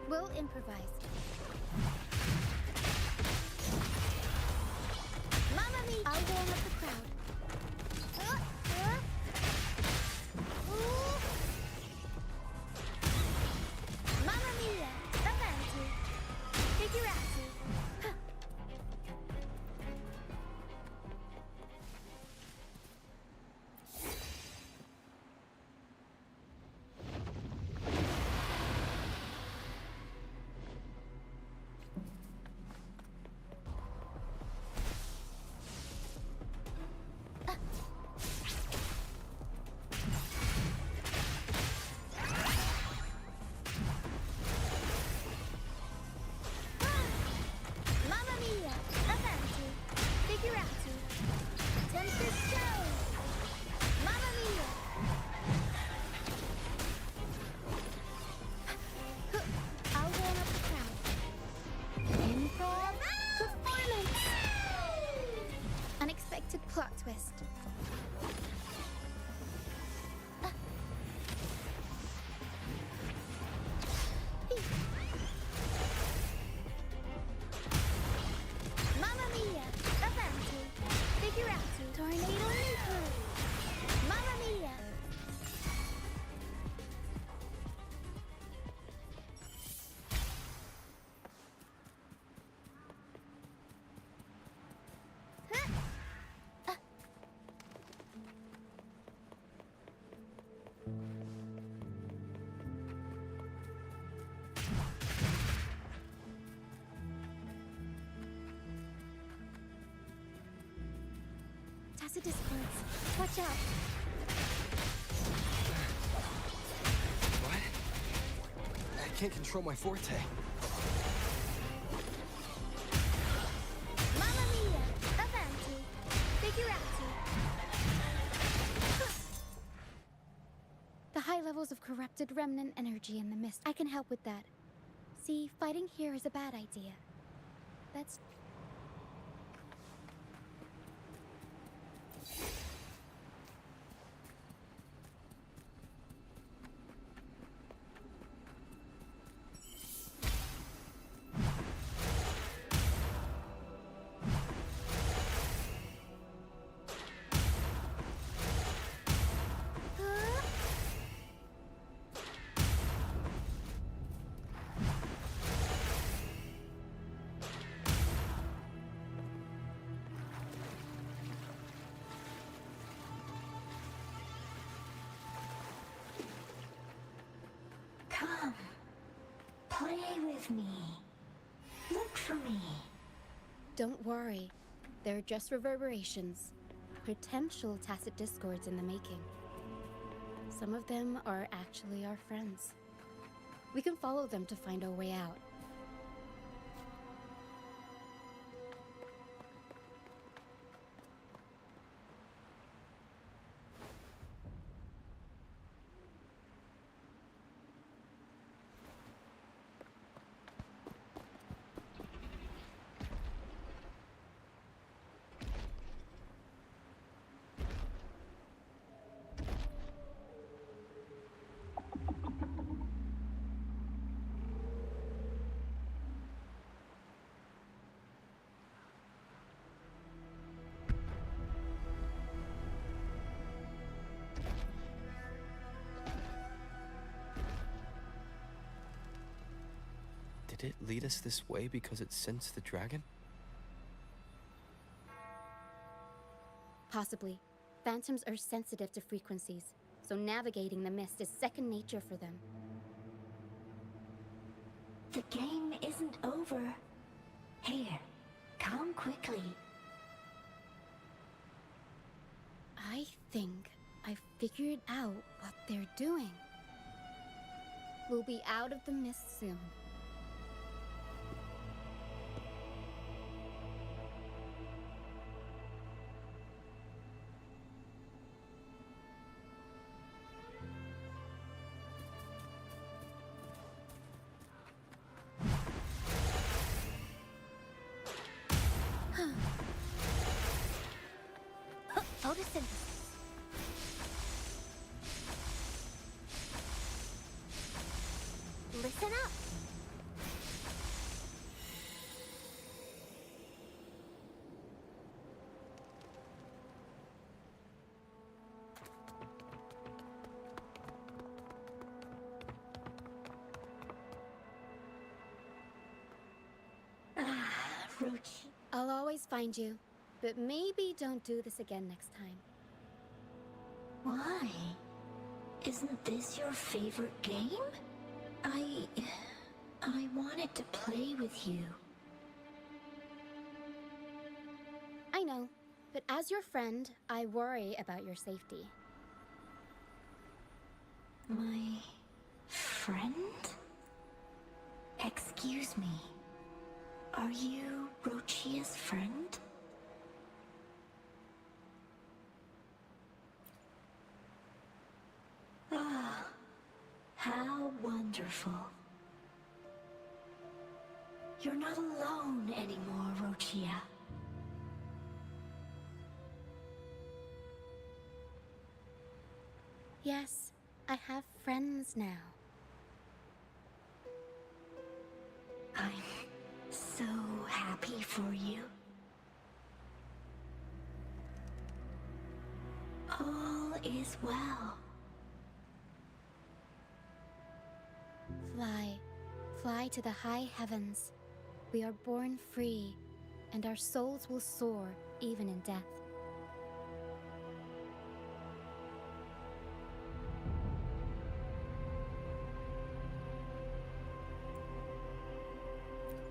We'll improvise. Mamma mia! I'll warm up the crowd. Mamma mia! Avanti! Figurati! Plot twist. Mamma mia! Avanti! Figurati! Tornado nuclear! Mamma mia! Tacit discords. Watch out. What? I can't control my forte. Mamma because of corrupted remnant energy in the mist. I can help with that. See, fighting here is a bad idea. That's... Come, play with me. Look for me. Don't worry. They're just reverberations. Potential tacit discords in the making. Some of them are actually our friends. We can follow them to find our way out. Did it lead us this way because it sensed the dragon? Possibly. Phantoms are sensitive to frequencies, so navigating the mist is second nature for them. The game isn't over. Here, come quickly. I think I figured out what they're doing. We'll be out of the mist soon. Photosynthesis. Listen up. Rochi. I'll always find you, but maybe don't do this again next time. Why? Isn't this your favorite game? I wanted to play with you. I know, but as your friend, I worry about your safety. My friend? Excuse me. Are you Rochia's friend? Ah, how wonderful. You're not alone anymore, Rochia. Yes, I have friends now. I'm so happy for you. All is well. Fly. Fly to the high heavens. We are born free, and our souls will soar even in death.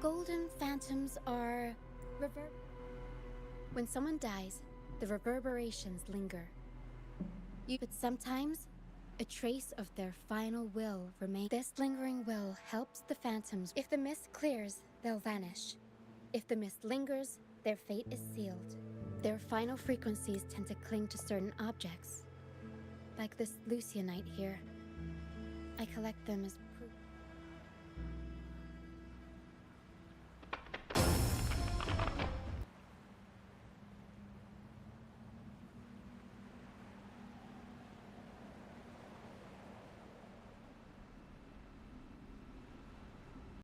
Golden phantoms are When someone dies, the reverberations linger. But sometimes, a trace of their final will remains. This lingering will helps the phantoms. If the mist clears, they'll vanish. If the mist lingers, their fate is sealed. Their final frequencies tend to cling to certain objects, like this Lucianite here. I collect them as